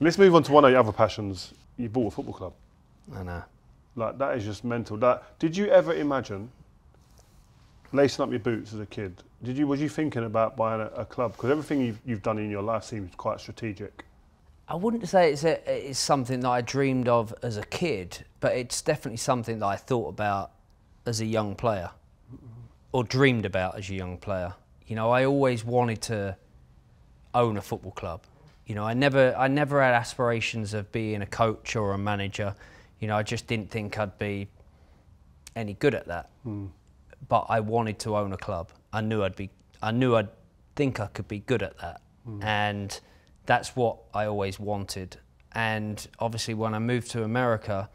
Speaker 1: Let's move on to one of your other passions. You bought a football club.
Speaker 2: I know.
Speaker 1: Like, that is just mental. Did you ever imagine lacing up your boots as a kid? Was you thinking about buying a club? Because everything you've done in your life seems quite strategic.
Speaker 2: I wouldn't say it's something that I dreamed of as a kid, but it's definitely something that I thought about as a young player, or dreamed about as a young player. You know, I always wanted to own a football club. You know, I never had aspirations of being a coach or a manager. You know, I just didn't think I'd be any good at that. But I wanted to own a club. I knew I'd think I could be good at that, and that's what I always wanted. And obviously when I moved to America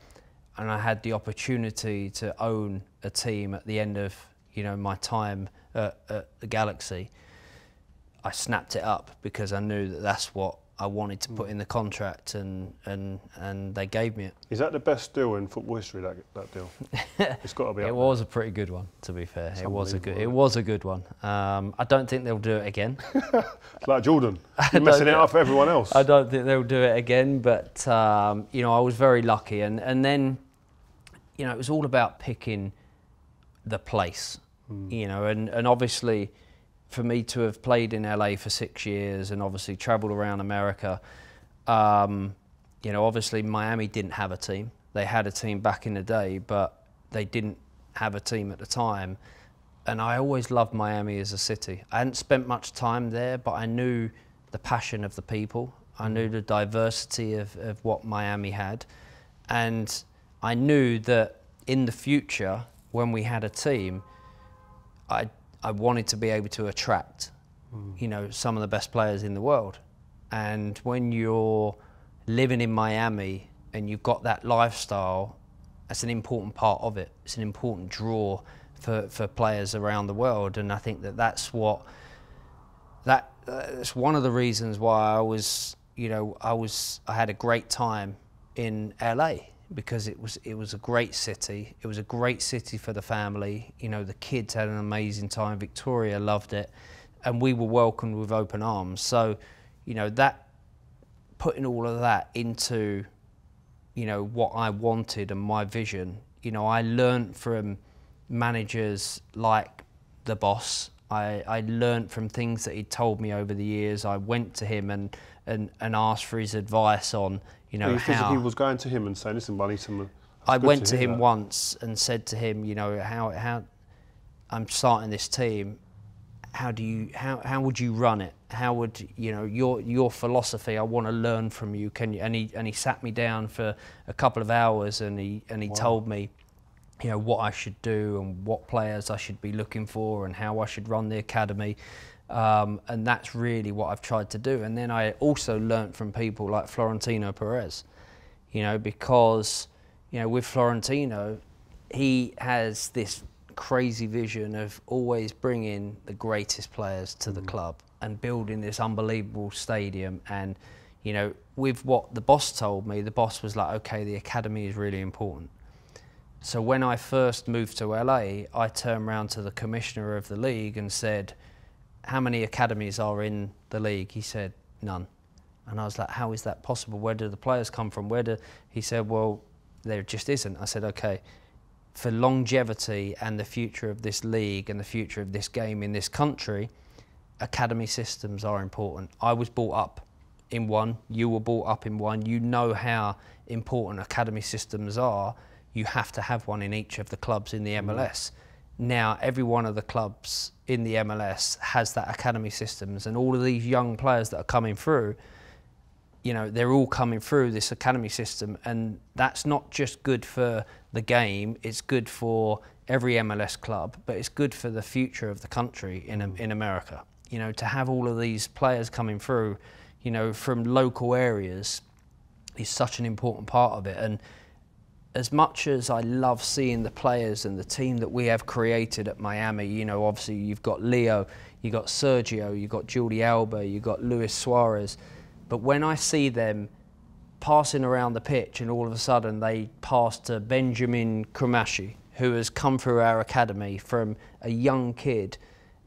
Speaker 2: and I had the opportunity to own a team at the end of, you know, my time at the Galaxy, I snapped it up because I knew that that's what I wanted to put in the contract, and they gave me it. Is
Speaker 1: that the best deal in football history, that deal? It's got to be.
Speaker 2: It was a pretty good one, to be fair. It was a good one. I don't think they'll do it again.
Speaker 1: It's like Jordan, you're messing it up for everyone else.
Speaker 2: I don't think they'll do it again, but you know, I was very lucky, and then, you know, it was all about picking the place, you know, and obviously, for me to have played in LA for 6 years and obviously travelled around America, you know, obviously Miami didn't have a team. They had a team back in the day, but they didn't have a team at the time. And I always loved Miami as a city. I hadn't spent much time there, but I knew the passion of the people. I knew the diversity of what Miami had. And I knew that in the future, when we had a team, I wanted to be able to attract, you know, some of the best players in the world. And when you're living in Miami and you've got that lifestyle, that's an important part of it. It's an important draw for players around the world. And I think that's one of the reasons why I was, you know, I had a great time in LA. Because it was a great city. It was a great city for the family. You know, the kids had an amazing time. Victoria loved it, and we were welcomed with open arms. So, you know, that putting all of that into, you know, what I wanted and my vision. You know, I learned from managers like the boss. I learned from things that he'd told me over the years. I went to him and asked for his advice on, you know, how
Speaker 1: he was going to him and saying, "Listen, buddy,
Speaker 2: I went to him once and said to him, you know, how I'm starting this team. How would you run it? How would, you know, your philosophy? I want to learn from you. Can you?" And he sat me down for a couple of hours and he told me, you know, what I should do and what players I should be looking for and how I should run the academy. And that's really what I've tried to do. And then I also learnt from people like Florentino Perez, you know, because, you know, with Florentino, he has this crazy vision of always bringing the greatest players to the club and building this unbelievable stadium. And, you know, with what the boss told me, the boss was like, okay, the academy is really important. So when I first moved to LA, I turned around to the commissioner of the league and said, how many academies are in the league? He said, none. And I was like, how is that possible? Where do the players come from? He said, well, there just isn't. I said, okay, for longevity and the future of this league and the future of this game in this country, academy systems are important. I was brought up in one, you were brought up in one, you know how important academy systems are. You have to have one in each of the clubs in the MLS. Now, every one of the clubs in the MLS has that academy systems, and all of these young players that are coming through, you know, they're all coming through this academy system, and that's not just good for the game, it's good for every MLS club, but it's good for the future of the country in America. You know, to have all of these players coming through, you know, from local areas is such an important part of it. And as much as I love seeing the players and the team that we have created at Miami, you know, obviously you've got Leo, you've got Sergio, you've got Jordi Alba, you've got Luis Suarez, but when I see them passing around the pitch and all of a sudden they pass to Benjamin Kramashi, who has come through our academy from a young kid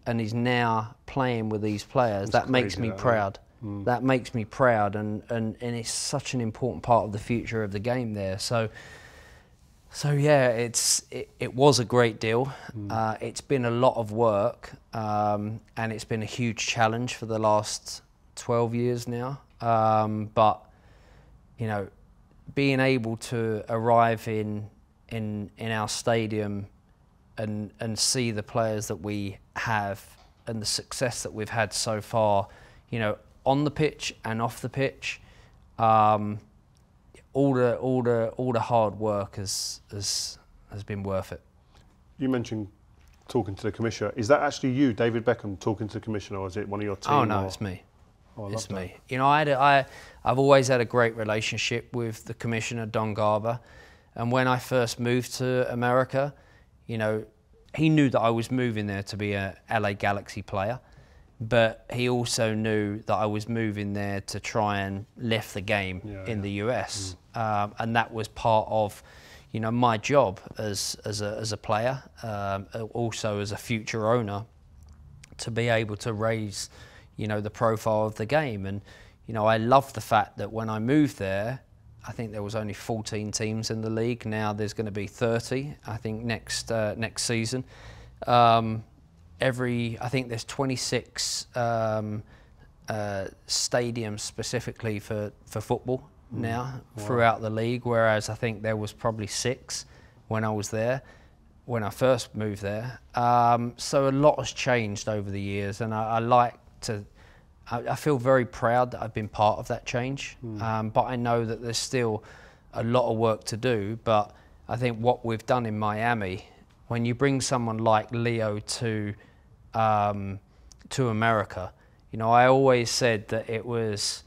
Speaker 2: and is now playing with these players, that makes me proud. That makes me proud, and it's such an important part of the future of the game there. So yeah, it was a great deal. It's been a lot of work, and it's been a huge challenge for the last 12 years now. But you know, being able to arrive in our stadium and see the players that we have and the success that we've had so far, you know, on the pitch and off the pitch, all the hard work has been worth it. You
Speaker 1: mentioned talking to the commissioner. Is that actually you, David Beckham, talking to the commissioner, or is it one of your team?
Speaker 2: Oh no, it's me.
Speaker 1: Oh,
Speaker 2: it's me. You know, I've always had a great relationship with the commissioner, Don Garber, and when I first moved to America, you know, he knew that I was moving there to be a LA Galaxy player, but he also knew that I was moving there to try and lift the game in the US, and that was part of, you know, my job as a player, also as a future owner, to be able to raise, you know, the profile of the game. And you know, I love the fact that when I moved there, I think there was only 14 teams in the league. Now there's going to be 30, I think, next season. I think there's 26 stadiums specifically for football now throughout the league, whereas I think there was probably 6 when I was there, when I first moved there. So a lot has changed over the years, and I feel very proud that I've been part of that change, but I know that there's still a lot of work to do. But I think what we've done in Miami, when you bring someone like Leo to America, you know, I always said that it was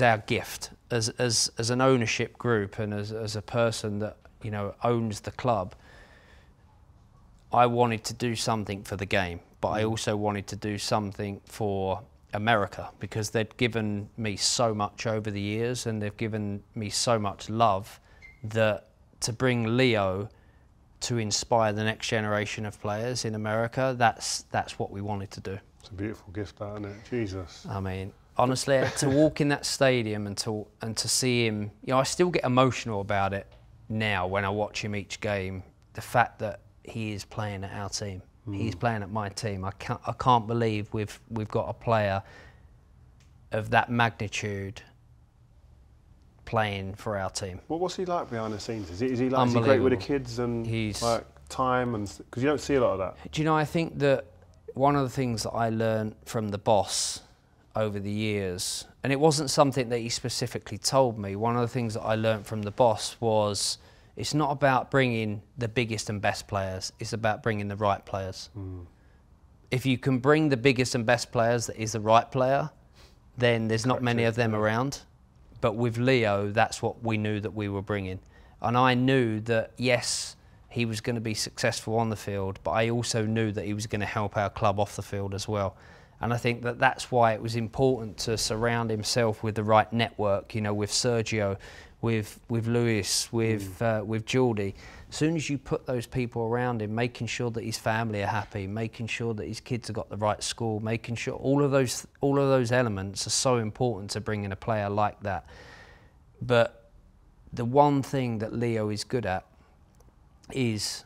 Speaker 2: our gift as an ownership group and as a person that, you know, owns the club. I wanted to do something for the game, but I also wanted to do something for America, because they'd given me so much over the years and they've given me so much love, that to bring Leo to inspire the next generation of players in America, that's what we wanted to do.
Speaker 1: It's a beautiful gift, that, isn't it? Jesus.
Speaker 2: I mean, honestly, to walk in that stadium and to see him, you know, I still get emotional about it now when I watch him each game. The fact that he is playing at our team. He's playing at my team. I can't believe we've got a player of that magnitude playing for our team.
Speaker 1: Well, what's he like behind the scenes? Is he great with the kids and like time, and because you don't see a lot of that?
Speaker 2: Do you know, I think that one of the things that I learned from the boss over the years, and it wasn't something that he specifically told me, one of the things that I learned from the boss was, it's not about bringing the biggest and best players, it's about bringing the right players. If you can bring the biggest and best players that is the right player, then there's not many of them around. But with Leo, that's what we knew that we were bringing. And I knew that, yes, he was going to be successful on the field, but I also knew that he was going to help our club off the field as well. And I think that that's why it was important to surround himself with the right network, you know, with Sergio, with Lewis, with Jude. As soon as you put those people around him, making sure that his family are happy, making sure that his kids have got the right school, making sure all of those elements are so important to bring in a player like that. But the one thing that Leo is good at is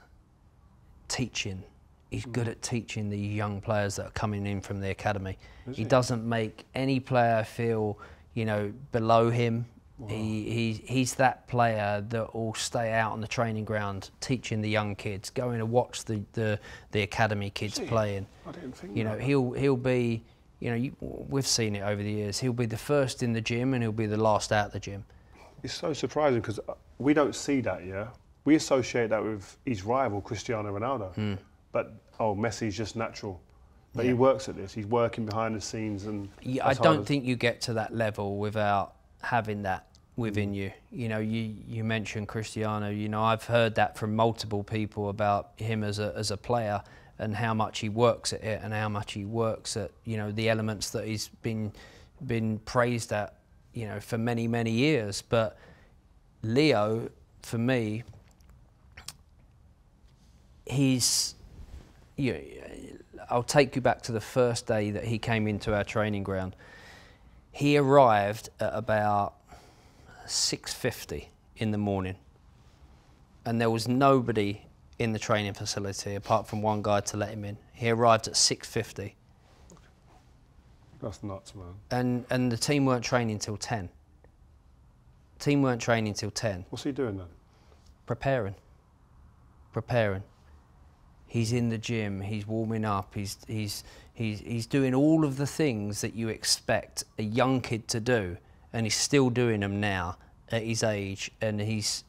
Speaker 2: teaching. He's good at teaching the young players that are coming in from the academy. He doesn't make any player feel, you know, below him. Wow. He's that player that will stay out on the training ground teaching the young kids, going to watch the academy kids playing.
Speaker 1: I didn't think
Speaker 2: you know, he'll be, you know, we've seen it over the years. He'll be the first in the gym and he'll be the last out the gym.
Speaker 1: It's so surprising because we don't see that, yeah? We associate that with his rival, Cristiano Ronaldo. But, oh, Messi's just natural. But he works at this. He's working behind the scenes. And
Speaker 2: I don't think you get to that level without having that within you. You know, you mentioned Cristiano. You know, I've heard that from multiple people about him as a player and how much he works at it and how much he works at, you know, the elements that he's been praised at, you know, for many, many years. But Leo, for me, he's, you know, I'll take you back to the first day that he came into our training ground. He arrived at about 6:50 in the morning, and there was nobody in the training facility apart from one guy to let him in. He arrived at 6:50.
Speaker 1: That's nuts, man.
Speaker 2: And the team weren't training till 10. Team weren't training till 10.
Speaker 1: What's he doing then?
Speaker 2: Preparing. He's in the gym. He's warming up. He's doing all of the things that you expect a young kid to do, and he's still doing them now at his age. And he's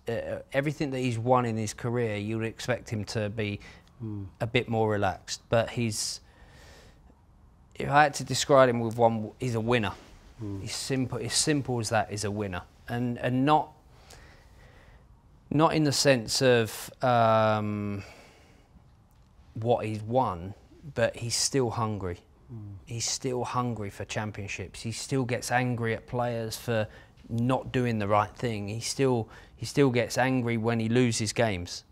Speaker 2: everything that he's won in his career, you would expect him to be a bit more relaxed. But he's, if I had to describe him with one, he's a winner. He's simple. As simple as that, is a winner, and not in the sense of what he's won, but he's still hungry. He's still hungry for championships. He still gets angry at players for not doing the right thing. He still gets angry when he loses games.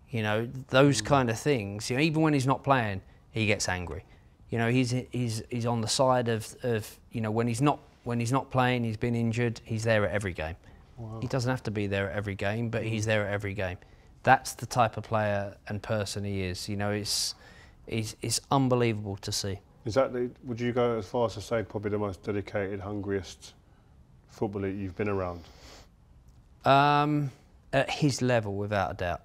Speaker 2: You know, those kind of things. You know, even when he's not playing, he gets angry. You know, he's on the side of you know, when he's not playing, he's been injured, he's there at every game. Wow. He doesn't have to be there at every game, but he's there at every game. That's the type of player and person he is. You know, it's unbelievable to see.
Speaker 1: Is that would you go as far as to say probably the most dedicated, hungriest footballer you've been around?
Speaker 2: At his level, without a doubt.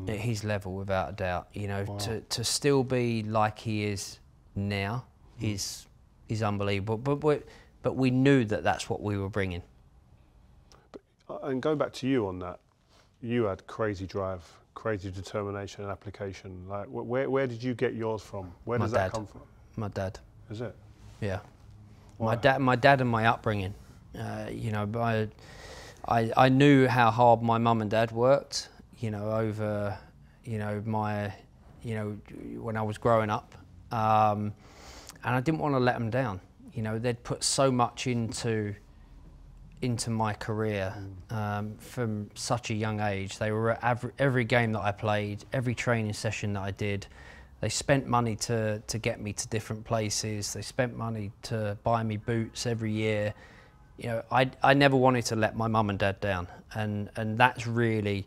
Speaker 2: At his level, without a doubt. You know, wow. to still be like he is now is unbelievable. But we knew that that's what we were bringing.
Speaker 1: And going back to you on that, you had crazy drive, crazy determination and application. Like, where did you get yours from? Where does that come from?
Speaker 2: My dad.
Speaker 1: Is it?
Speaker 2: Yeah.
Speaker 1: Why?
Speaker 2: My dad and my upbringing. You know, I knew how hard my mum and dad worked. You know, over, you know, when I was growing up, and I didn't want to let them down. You know, they'd put so much into my career from such a young age. They were at every game that I played, every training session that I did. They spent money to get me to different places. They spent money to buy me boots every year. You know, I never wanted to let my mum and dad down, and that's really,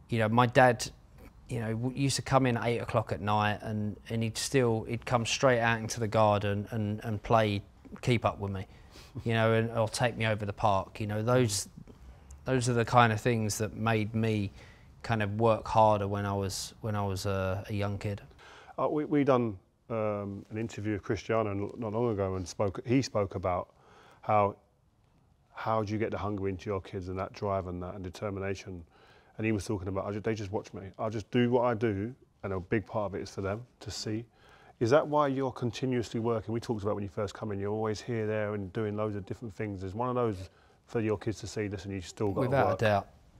Speaker 2: you know, my dad, you know, used to come in at 8 o'clock at night, and he'd come straight out into the garden and play keep up with me. You know, or take me over the park. You know, those are the kind of things that made me kind of work harder when I was a young kid.
Speaker 1: We done an interview with Cristiano not long ago, and he spoke about how do you get the hunger into your kids and that drive and that and determination, and he was talking about they just watch me. I'll just do what I do, and a big part of it is for them to see. Is that why you're continuously working? We talked about when you first come in, you're always here, there, and doing loads of different things. Is one of those for your kids to see, listen, you still got to work?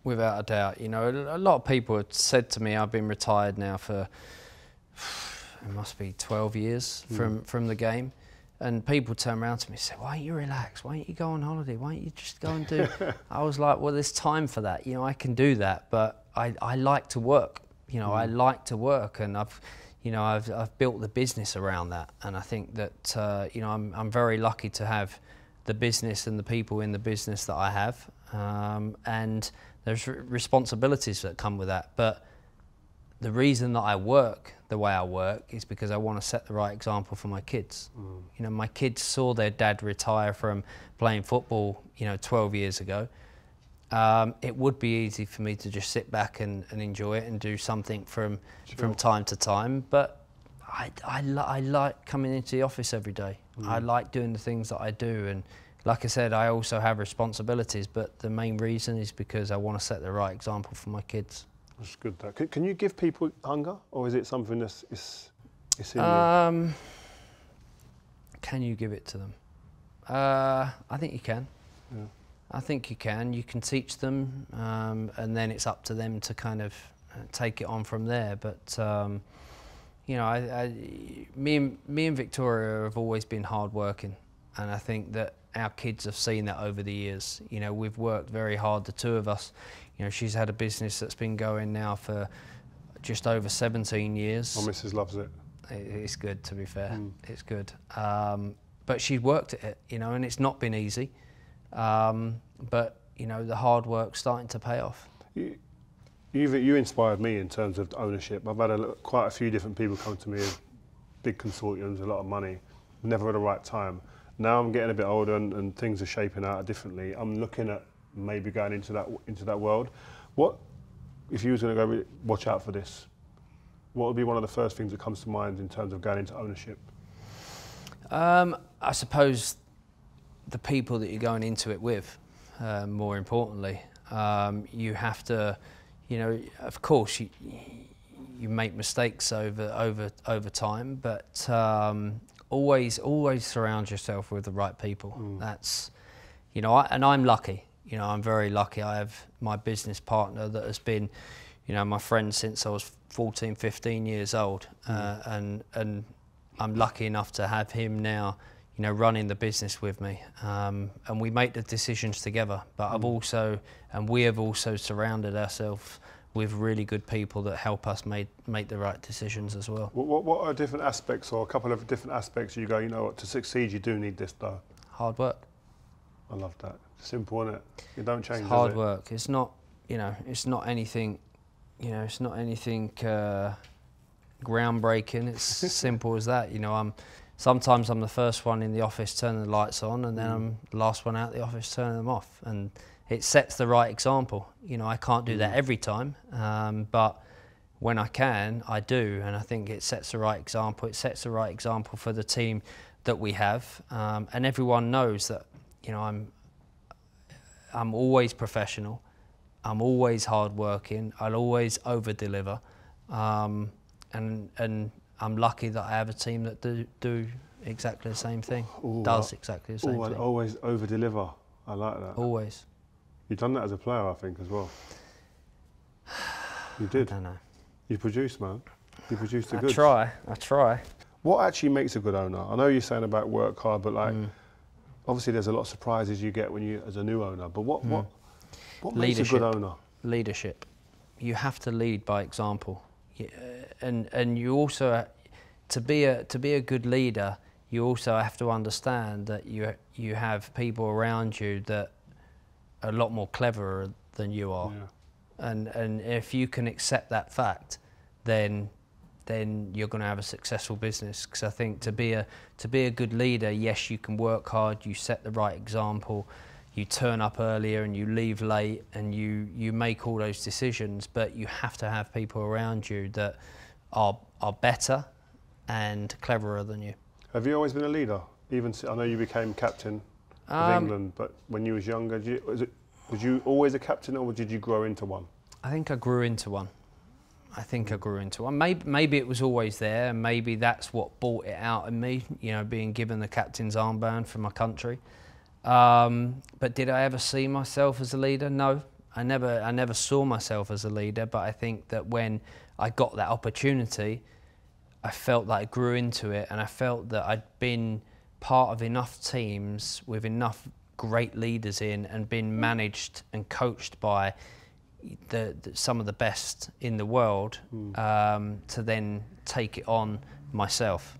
Speaker 2: Without a doubt. You know, a lot of people have said to me, I've been retired now for, it must be 12 years from the game. and people turn around to me and say, why don't you relax? Why don't you go on holiday? Why don't you just go and do... I was like, well, there's time for that. You know, I can do that, but I like to work. You know, I like to work, and I've built the business around that. And I think that, you know, I'm very lucky to have the business and the people in the business that I have. And there's responsibilities that come with that. But the reason that I work the way I work is because I want to set the right example for my kids. You know, my kids saw their dad retire from playing football, you know, 12 years ago. It would be easy for me to just sit back and enjoy it and do something from time to time, but I like coming into the office every day. I like doing the things that I do, and like I said, I also have responsibilities, but the main reason is because I want to set the right example for my kids.
Speaker 1: That's good. That. Can you give people hunger, or is it something that's in you?
Speaker 2: Can you give it to them? I think you can.
Speaker 1: Yeah.
Speaker 2: I think you can. You can teach them, and then it's up to them to kind of take it on from there. But you know, me and Victoria have always been hard-working, and I think that our kids have seen that over the years. You know, we've worked very hard, the two of us. You know, she's had a business that's been going now for just over 17 years.
Speaker 1: My missus loves it.
Speaker 2: It's good, to be fair. It's good. But she's worked at it, you know, and it's not been easy. But, you know, the hard work's starting to pay off.
Speaker 1: You inspired me in terms of ownership. I've had quite a few different people come to me with big consortiums, a lot of money, never at the right time. Now I'm getting a bit older and things are shaping out differently. I'm looking at maybe going into that world. What, if you was going to go, watch out for this, what would be one of the first things that comes to mind in terms of going into ownership?
Speaker 2: I suppose the people that you're going into it with, more importantly. You have to, you know, of course you make mistakes over time, but always surround yourself with the right people. That's, you know, and I'm lucky. You know, I'm very lucky. I have my business partner that has been, you know, my friend since I was 14, 15 years old, and I'm lucky enough to have him now, you know, running the business with me, and we make the decisions together. But we have also surrounded ourselves with really good people that help us make the right decisions as well.
Speaker 1: What are different aspects, or a couple of different aspects you go, you know what, to succeed you do need this though?
Speaker 2: Hard work.
Speaker 1: I love that. Simple, isn't it? You don't change,
Speaker 2: it's hard work. It's not, you know, it's not anything, you know, it's not anything groundbreaking. It's simple as that. You know, sometimes I'm the first one in the office turning the lights on, and then I'm the last one out the office turning them off. And it sets the right example. You know, I can't do that every time, but when I can, I do. And I think it sets the right example. It sets the right example for the team that we have. And everyone knows that, you know, I'm always professional. I'm always hardworking. I'll always over-deliver. And I'm lucky that I have a team that do exactly the same thing. Does exactly the same thing.
Speaker 1: Always over-deliver. I like that.
Speaker 2: Always.
Speaker 1: You've done that as a player, I think, as well. You did.
Speaker 2: I don't know.
Speaker 1: You produced, man. You produced the goods.
Speaker 2: I try.
Speaker 1: What actually makes a good owner? I know you're saying about work hard, but like, obviously there's a lot of surprises you get when you, as a new owner. But what makes a good owner? Leadership.
Speaker 2: You have to lead by example, and you also, to be a good leader, you also have to understand that you have people around you that are a lot more cleverer than you are, and if you can accept that fact, then you're going to have a successful business. Because I think to be a good leader, yes, you can work hard, you set the right example, you turn up earlier and you leave late, and you make all those decisions, but you have to have people around you that are better and cleverer than you.
Speaker 1: Have you always been a leader? Even I know you became captain of England, but when you was younger, was you always a captain, or did you grow into one?
Speaker 2: I think I grew into one. Maybe it was always there, and maybe that's what brought it out in me, you know, being given the captain's armband for my country. But did I ever see myself as a leader? No, I never saw myself as a leader, but I think that when I got that opportunity, I felt that I grew into it, and I felt that I'd been part of enough teams with enough great leaders in and been managed and coached by some of the best in the world to then take it on myself.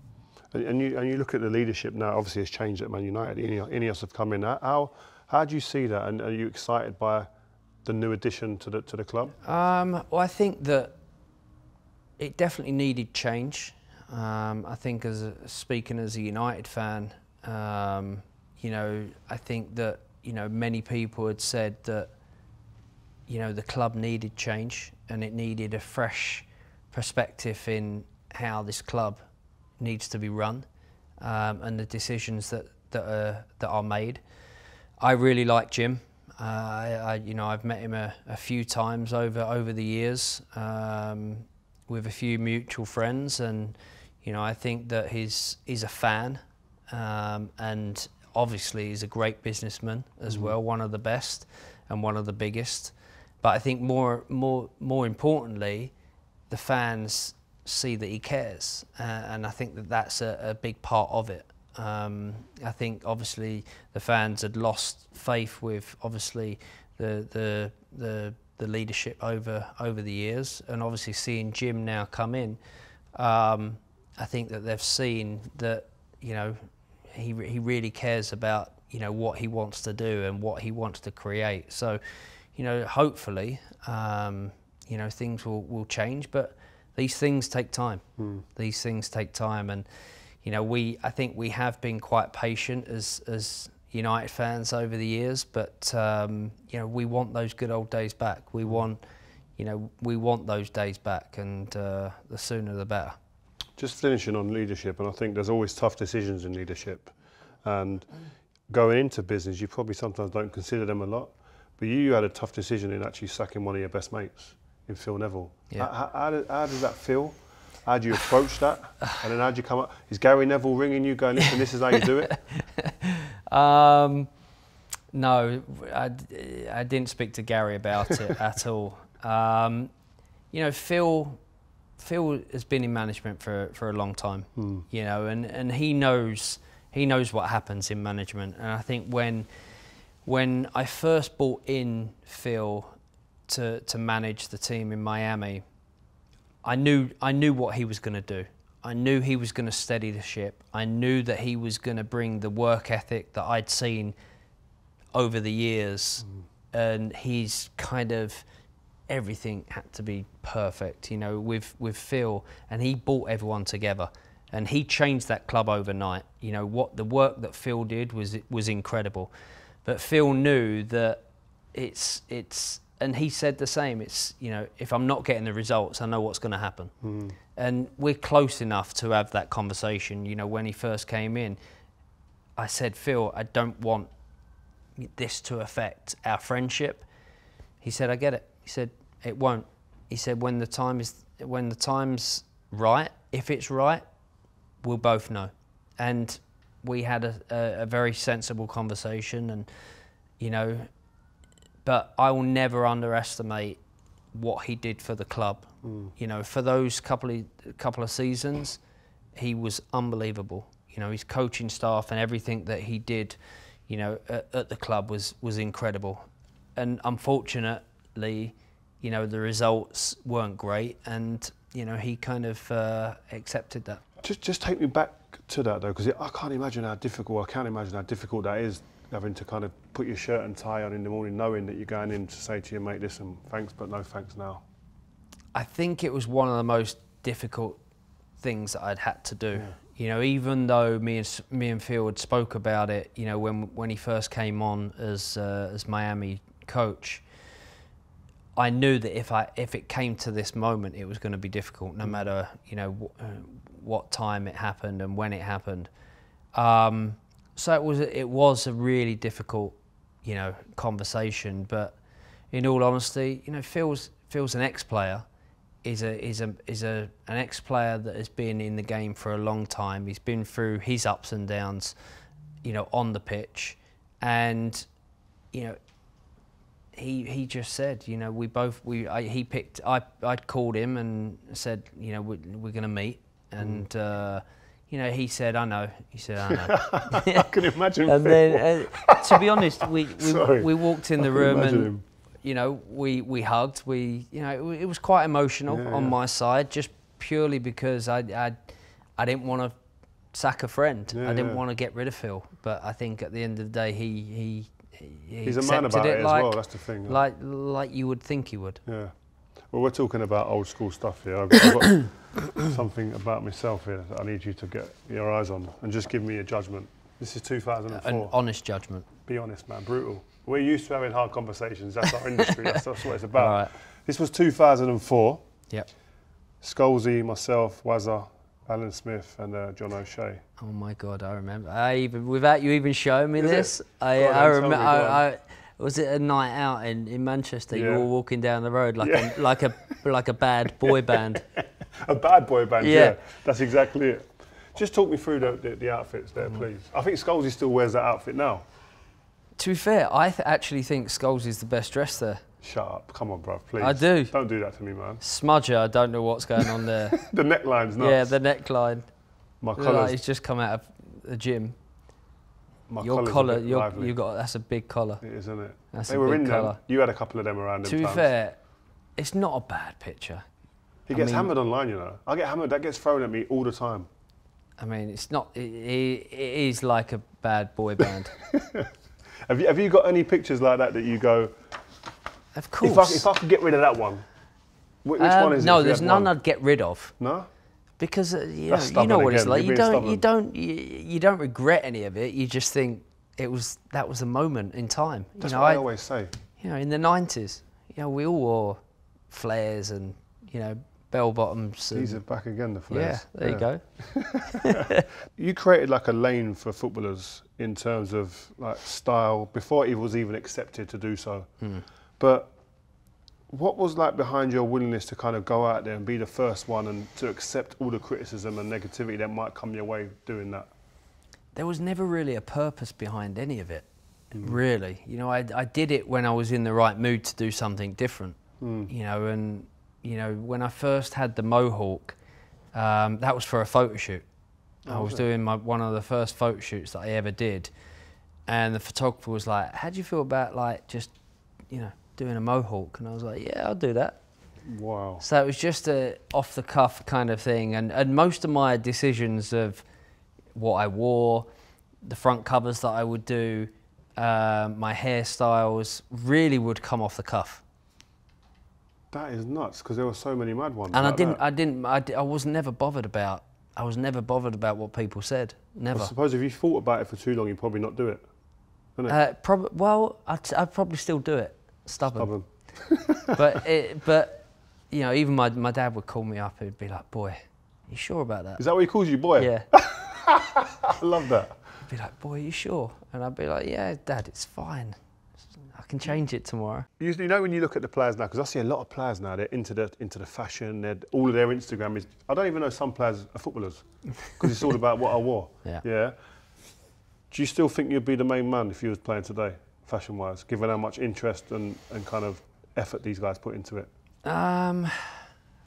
Speaker 1: And you look at the leadership now. Obviously, it's changed at Man United. Ineos have come in. How do you see that? And are you excited by the new addition to the club?
Speaker 2: Well, I think that it definitely needed change. I think, speaking as a United fan, you know, I think that, you know, many people had said that, you know, the club needed change and it needed a fresh perspective in how this club needs to be run, and the decisions that are made. I really like Jim. You know, I've met him a few times over the years with a few mutual friends, and you know, I think that he's a fan, and obviously he's a great businessman as well, one of the best and one of the biggest. But I think more importantly, the fans see that he cares, and I think that that's a big part of it. I think obviously the fans had lost faith with obviously the leadership over the years, and obviously seeing Jim now come in, I think that they've seen that, you know, he really cares about, you know, what he wants to do and what he wants to create. So, you know, hopefully, you know, things will change, but these things take time. These things take time, and you know, I think we have been quite patient as United fans over the years, but you know, we want those good old days back. We want those days back, and the sooner the better.
Speaker 1: Just finishing on leadership, and I think there's always tough decisions in leadership, and going into business, you probably sometimes don't consider them a lot, but you had a tough decision in actually sacking one of your best mates in Phil Neville.
Speaker 2: Yeah.
Speaker 1: How does that feel? How do you approach that? And then how do you come up? Is Gary Neville ringing you going, listen, this is how you do it?
Speaker 2: No, I didn't speak to Gary about it at all. You know, Phil has been in management for a long time, you know, and he knows what happens in management. And I think when I first brought in Phil to manage the team in Miami, I knew what he was going to do. I knew he was going to steady the ship. I knew that he was going to bring the work ethic that I'd seen over the years, and he's kind of, everything had to be perfect, you know, with Phil, and he brought everyone together, and he changed that club overnight. You know, what the work that Phil did was incredible, but Phil knew that it's. And he said the same. It's, you know, if I'm not getting the results, I know what's going to happen. And we're close enough to have that conversation. You know, when he first came in, I said, Phil, I don't want this to affect our friendship. He said, I get it. He said, it won't. He said, when the time's right, if it's right, we'll both know. And we had a very sensible conversation, and, you know, but I will never underestimate what he did for the club. You know, for those couple of seasons, he was unbelievable. You know, his coaching staff and everything that he did, you know, at the club was incredible. And unfortunately, you know, the results weren't great, and you know, he kind of accepted that.
Speaker 1: Just take me back to that though, because I can't imagine how difficult that is, having to kind of put your shirt and tie on in the morning, knowing that you're going in to say to your mate, listen, thanks, but no thanks now.
Speaker 2: I think it was one of the most difficult things that I'd had to do. Yeah. You know, even though me and Phil had spoke about it, you know, when he first came on as Miami coach, I knew that if it came to this moment, it was going to be difficult, no matter, you know, what time it happened and when it happened. So it was a really difficult, you know, conversation. But in all honesty, you know, Phil's an ex-player. Is an ex-player that has been in the game for a long time. He's been through his ups and downs, you know, on the pitch, and you know, he just said, you know, I'd called him and said, you know, we're going to meet, and you know, he said, I know. He said, I know.
Speaker 1: I can imagine.
Speaker 2: And then, to be honest, we walked in the room and,
Speaker 1: him.
Speaker 2: you know, we hugged. You know, it was quite emotional on my side, just purely because I didn't want to sack a friend. I didn't want to get rid of Phil. But I think at the end of the day, he's
Speaker 1: a man about it as
Speaker 2: like,
Speaker 1: well. That's the thing.
Speaker 2: Like you would think he would.
Speaker 1: Yeah. Well, we're talking about old school stuff here. I've got something about myself here that I need you to get your eyes on and just give me a judgment. This is 2004.
Speaker 2: An honest judgment.
Speaker 1: Be honest, man. Brutal. We're used to having hard conversations. That's our industry. That's what it's about.
Speaker 2: Right.
Speaker 1: This was 2004.
Speaker 2: Yep.
Speaker 1: Scholesy, myself, Wazza, Alan Smith, and John O'Shea.
Speaker 2: Oh my God, I remember. Without you even showing me this,
Speaker 1: I
Speaker 2: remember. Was it a night out in Manchester? You were walking down the road like a bad boy band.
Speaker 1: A bad boy band, yeah. That's exactly it. Just talk me through the outfits there, please. I think Scholesy still wears that outfit now. To
Speaker 2: be fair, I actually think Scholesy's the best dressed there.
Speaker 1: Shut up. Come on, bruv, please.
Speaker 2: I do.
Speaker 1: Don't do that to me, man.
Speaker 2: Smudger, I don't know what's going on there.
Speaker 1: The neckline's nuts.
Speaker 2: Yeah, the neckline.
Speaker 1: My colours.
Speaker 2: Like he's just come out of the gym.
Speaker 1: Your collar,
Speaker 2: that's a big collar.
Speaker 1: It is, isn't it?
Speaker 2: That's
Speaker 1: they
Speaker 2: a
Speaker 1: were
Speaker 2: big
Speaker 1: in
Speaker 2: collar.
Speaker 1: them. You had a couple of them around them.
Speaker 2: To be fair, it's not a bad picture.
Speaker 1: He gets hammered online, you know. I get hammered. That gets thrown at me all the time.
Speaker 2: I mean, it's not. It is like a bad boy band.
Speaker 1: Have you got any pictures like that you go?
Speaker 2: Of course.
Speaker 1: If I could get rid of that one, which one is it?
Speaker 2: No, there's none I'd get rid of.
Speaker 1: No.
Speaker 2: Because you know what it's like. You don't regret any of it. You just think that was a moment in time.
Speaker 1: That's what I always say.
Speaker 2: You know, in the 90s, you know, we all wore flares and, you know, bell bottoms.
Speaker 1: These are back again, the flares.
Speaker 2: Yeah, there you go.
Speaker 1: You created like a lane for footballers in terms of like style before it was even accepted to do so. But what was like behind your willingness to kind of go out there and be the first one and to accept all the criticism and negativity that might come your way doing that?
Speaker 2: There was never really a purpose behind any of it, really. You know, I did it when I was in the right mood to do something different. You know, and you know, when I first had the Mohawk, that was for a photo shoot. I was doing one of the first photo shoots that I ever did, and the photographer was like, "How do you feel about like just, you know, doing a Mohawk?" And I was like, "Yeah, I'll do that."
Speaker 1: Wow. So
Speaker 2: it was just a off-the-cuff kind of thing, and most of my decisions of what I wore, the front covers that I would do, my hairstyles really would come off the cuff.
Speaker 1: That is nuts, because there were so many mad ones.
Speaker 2: And I was never bothered about. I was never bothered about what people said. Never.
Speaker 1: I suppose if you thought about it for too long, you'd probably not do it.
Speaker 2: Well, I'd probably still do it. Stubborn. but you know, even my dad would call me up. He'd be like, "Boy, you sure about that?"
Speaker 1: Is that what he calls you, boy?
Speaker 2: Yeah.
Speaker 1: I love that.
Speaker 2: He'd be like, "Boy, you sure?" And I'd be like, "Yeah, Dad, it's fine. I can change it tomorrow."
Speaker 1: You know, when you look at the players now, because I see a lot of players now, they're into the fashion. All of their Instagram is. I don't even know some players are footballers because it's all about what I wore. Yeah. Do you still think you'd be the main man if you was playing today, fashion-wise, given how much interest and kind of effort these guys put into it?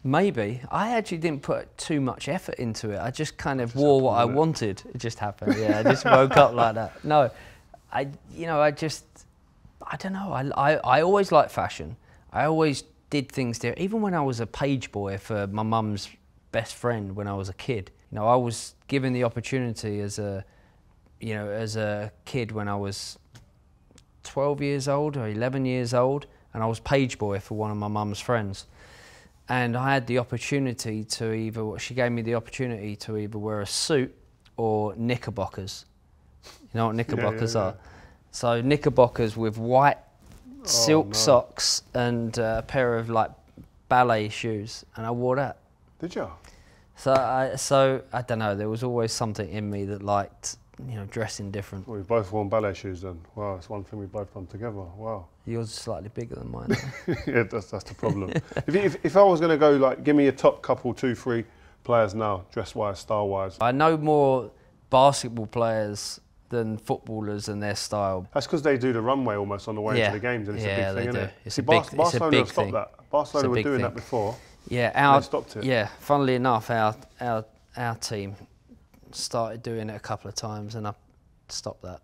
Speaker 2: Maybe. I actually didn't put too much effort into it. I just kind of wore what I wanted. It just happened. Yeah, I just woke up like that. No, I don't know. I always liked fashion. I always did things there. Even when I was a page boy for my mum's best friend when I was a kid. You know, I was given the opportunity as a kid when I was 12 years old or 11 years old, and I was page boy for one of my mum's friends. And I had the opportunity she gave me the opportunity to either wear a suit or knickerbockers. You know what knickerbockers are? So knickerbockers with white silk socks and a pair of like ballet shoes, and I wore that.
Speaker 1: Did you?
Speaker 2: So I don't know, there was always something in me that liked, you know, dressing different.
Speaker 1: Well, we've both worn ballet shoes then. Wow, it's one thing we've both done together. Wow.
Speaker 2: Yours is slightly bigger than mine.
Speaker 1: Yeah, that's the problem. if I was going to go, like, give me a top couple, 2, 3 players now, dress-wise, style-wise.
Speaker 2: I know more basketball players than footballers and their style.
Speaker 1: That's because they do the runway almost on the way into the games, and it's a big thing, isn't it?
Speaker 2: It's a big thing.
Speaker 1: Barcelona have stopped that. Barcelona were doing that before.
Speaker 2: Yeah,
Speaker 1: they stopped it.
Speaker 2: Yeah, funnily enough, our team, started doing it a couple of times, and I stopped that.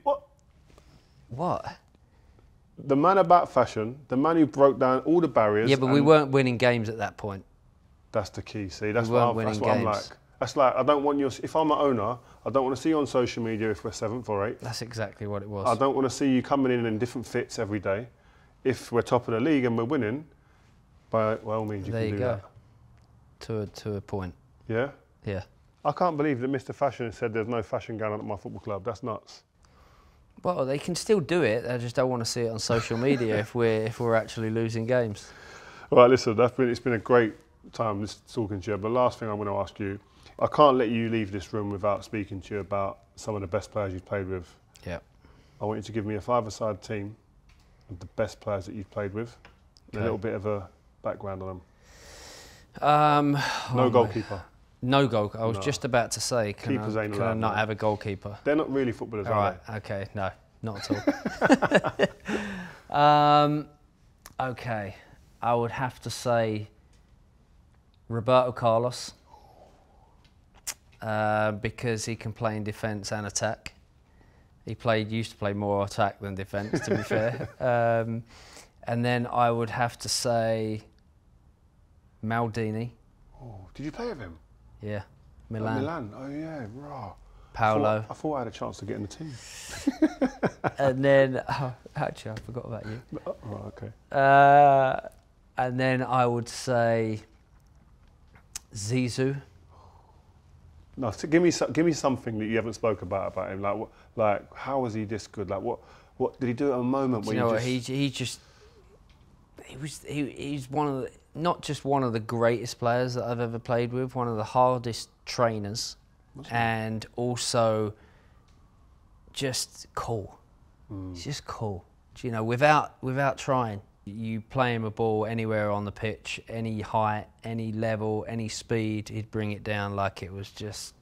Speaker 1: What?
Speaker 2: What?
Speaker 1: The man about fashion, the man who broke down all the barriers.
Speaker 2: Yeah, but we weren't winning games at that point.
Speaker 1: That's the key. See, that's
Speaker 2: We
Speaker 1: what,
Speaker 2: weren't
Speaker 1: that's
Speaker 2: winning
Speaker 1: what I'm
Speaker 2: games.
Speaker 1: like. That's like, I don't want you. If I'm an owner, I don't want to see you on social media if we're 7th or 8th.
Speaker 2: That's exactly what it was.
Speaker 1: I don't want to see you coming in different fits every day. If we're top of the league and we're winning, by all means you
Speaker 2: there
Speaker 1: can
Speaker 2: you
Speaker 1: do
Speaker 2: go.
Speaker 1: that.
Speaker 2: To a point.
Speaker 1: Yeah.
Speaker 2: Yeah.
Speaker 1: I can't believe that Mr. Fashion said there's no fashion going on at my football club. That's nuts.
Speaker 2: Well, they can still do it. They just don't want to see it on social media if we're actually losing games.
Speaker 1: All right, listen, it's been a great time talking to you. But the last thing I'm going to ask you, I can't let you leave this room without speaking to you about some of the best players you've played with.
Speaker 2: Yeah.
Speaker 1: I want you to give me a 5-a-side team of the best players that you've played with. Okay. A little bit of a background on them. No goalkeeper.
Speaker 2: No goal. I was just about to say, can I not have a goalkeeper?
Speaker 1: They're not really footballers, are they?
Speaker 2: Okay, no, not at all. Okay, I would have to say Roberto Carlos, because he can play in defence and attack. He used to play more attack than defence, to be fair. And then I would have to say Maldini.
Speaker 1: Oh, did you play with him?
Speaker 2: Yeah, Milan.
Speaker 1: Milan, oh yeah, raw.
Speaker 2: Paolo.
Speaker 1: I thought I had a chance to get in the team.
Speaker 2: And then, actually, I forgot about you.
Speaker 1: Oh, right, okay.
Speaker 2: And then I would say Zizou.
Speaker 1: No, so give me something that you haven't spoke about him. Like how was he this good? Like what did he do at a moment where
Speaker 2: he's one of the, not just one of the greatest players that I've ever played with, one of the hardest trainers, and also just cool. He's just cool. You know, without trying. You play him a ball anywhere on the pitch, any height, any level, any speed, he'd bring it down like it was just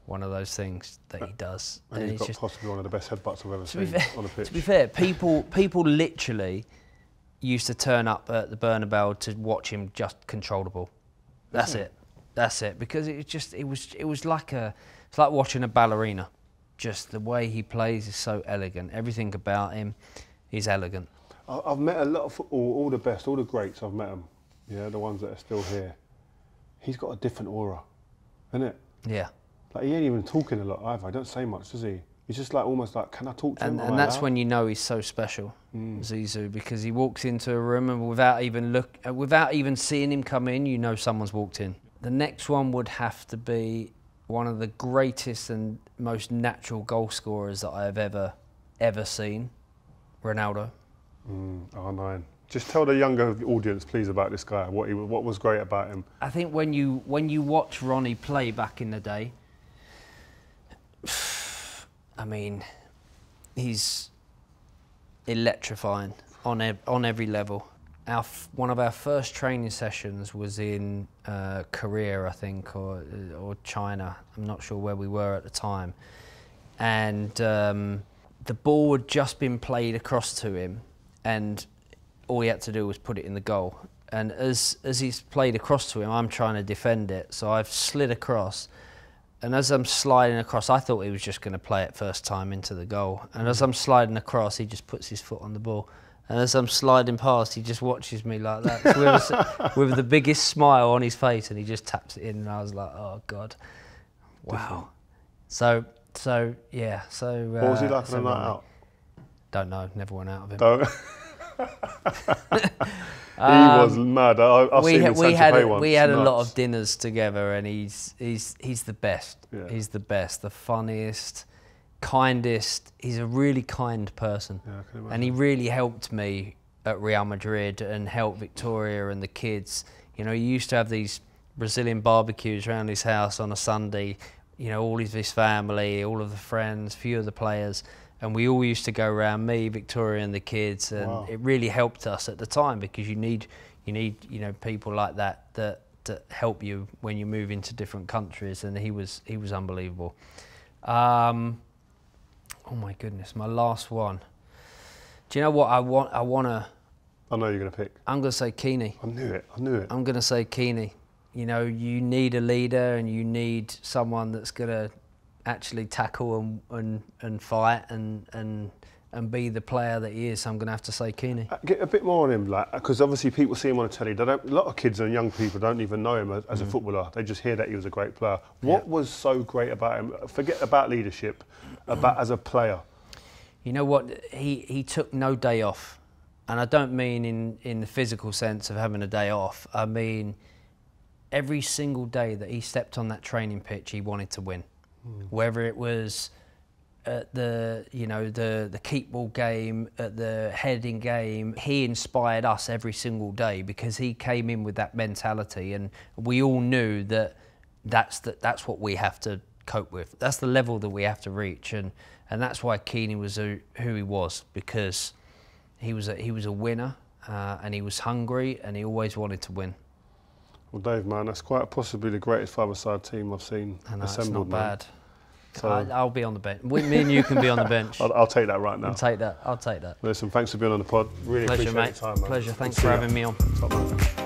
Speaker 2: one of those things that he does.
Speaker 1: And he's got possibly one of the best headbutts I've ever seen on the pitch.
Speaker 2: To be fair, people literally used to turn up at the Bernabeu to watch him just control the ball. That's it. That's it. Because it was like it's like watching a ballerina. Just the way he plays is so elegant. Everything about him is elegant.
Speaker 1: I've met a lot of all the best, all the greats. I've met them. Yeah, the ones that are still here. He's got a different aura, isn't it?
Speaker 2: Yeah.
Speaker 1: Like he ain't even talking a lot either. I don't say much, does he? He's just like almost like, can I talk to him?
Speaker 2: And that's when you know he's so special, Zizou, because he walks into a room and without even seeing him come in, you know someone's walked in. The next one would have to be one of the greatest and most natural goal scorers that I have ever seen, Ronaldo.
Speaker 1: R9. Just tell the younger audience, please, about this guy. What was great about him?
Speaker 2: I think when you watch Ronnie play back in the day, I mean, he's electrifying on every level. One of our first training sessions was in Korea, I think, or China. I'm not sure where we were at the time, and the ball had just been played across to him, and all he had to do was put it in the goal. And as he's played across to him, I'm trying to defend it. So I've slid across. And as I'm sliding across, I thought he was just going to play it first time into the goal. And as I'm sliding across, he just puts his foot on the ball. And as I'm sliding past, he just watches me like that with the biggest smile on his face, and he just taps it in. And I was like, oh, God. Wow. So yeah. So
Speaker 1: what was he like on a night out?
Speaker 2: Don't know. Never went out of him.
Speaker 1: Don't. He was mad. I've seen him
Speaker 2: we had
Speaker 1: nuts.
Speaker 2: a lot of dinners together, and he's the best.
Speaker 1: Yeah.
Speaker 2: He's the best, the funniest, kindest. He's a really kind person,
Speaker 1: yeah, I can imagine.
Speaker 2: And he really helped me at Real Madrid and helped Victoria and the kids. You know, he used to have these Brazilian barbecues around his house on a Sunday. You know, all of his family, all of the friends, few of the players. And we all used to go around, me, Victoria and the kids, and
Speaker 1: wow.
Speaker 2: It really helped us at the time, because you need people like that help you when you move into different countries, and he was unbelievable. Oh my goodness, my last one. Do you know what I want? I know
Speaker 1: you're going to pick.
Speaker 2: I'm going to say Keane.
Speaker 1: I knew it.
Speaker 2: I'm going to say Keane. you know, you need a leader and you need someone that's going to actually tackle and fight and be the player that he is. So I'm going to have to say Keane.
Speaker 1: Get a bit more on him, like, because obviously people see him on the telly. They don't, a lot of kids and young people don't even know him as a footballer. They just hear that he was a great player. What was so great about him? Forget about leadership, about as a player.
Speaker 2: You know what? He took no day off. And I don't mean in the physical sense of having a day off. I mean, every single day that he stepped on that training pitch, he wanted to win. Whether it was at the keep ball game, at the heading game, he inspired us every single day because he came in with that mentality, and we all knew that that's what we have to cope with. That's the level that we have to reach, and that's why Keane was who he was, because he was a winner, and he was hungry, and he always wanted to win.
Speaker 1: Well, Dave, man, that's quite possibly the greatest five-a-side team I've seen assembled.
Speaker 2: It's not bad.
Speaker 1: So
Speaker 2: I'll be on the bench. Me and you can be on the bench.
Speaker 1: I'll take that right now.
Speaker 2: I'll take that.
Speaker 1: Listen, thanks for being on the pod. Really
Speaker 2: Pleasure,
Speaker 1: appreciate
Speaker 2: mate.
Speaker 1: your time, man.
Speaker 2: Pleasure. Thanks for having me on.
Speaker 1: Top man.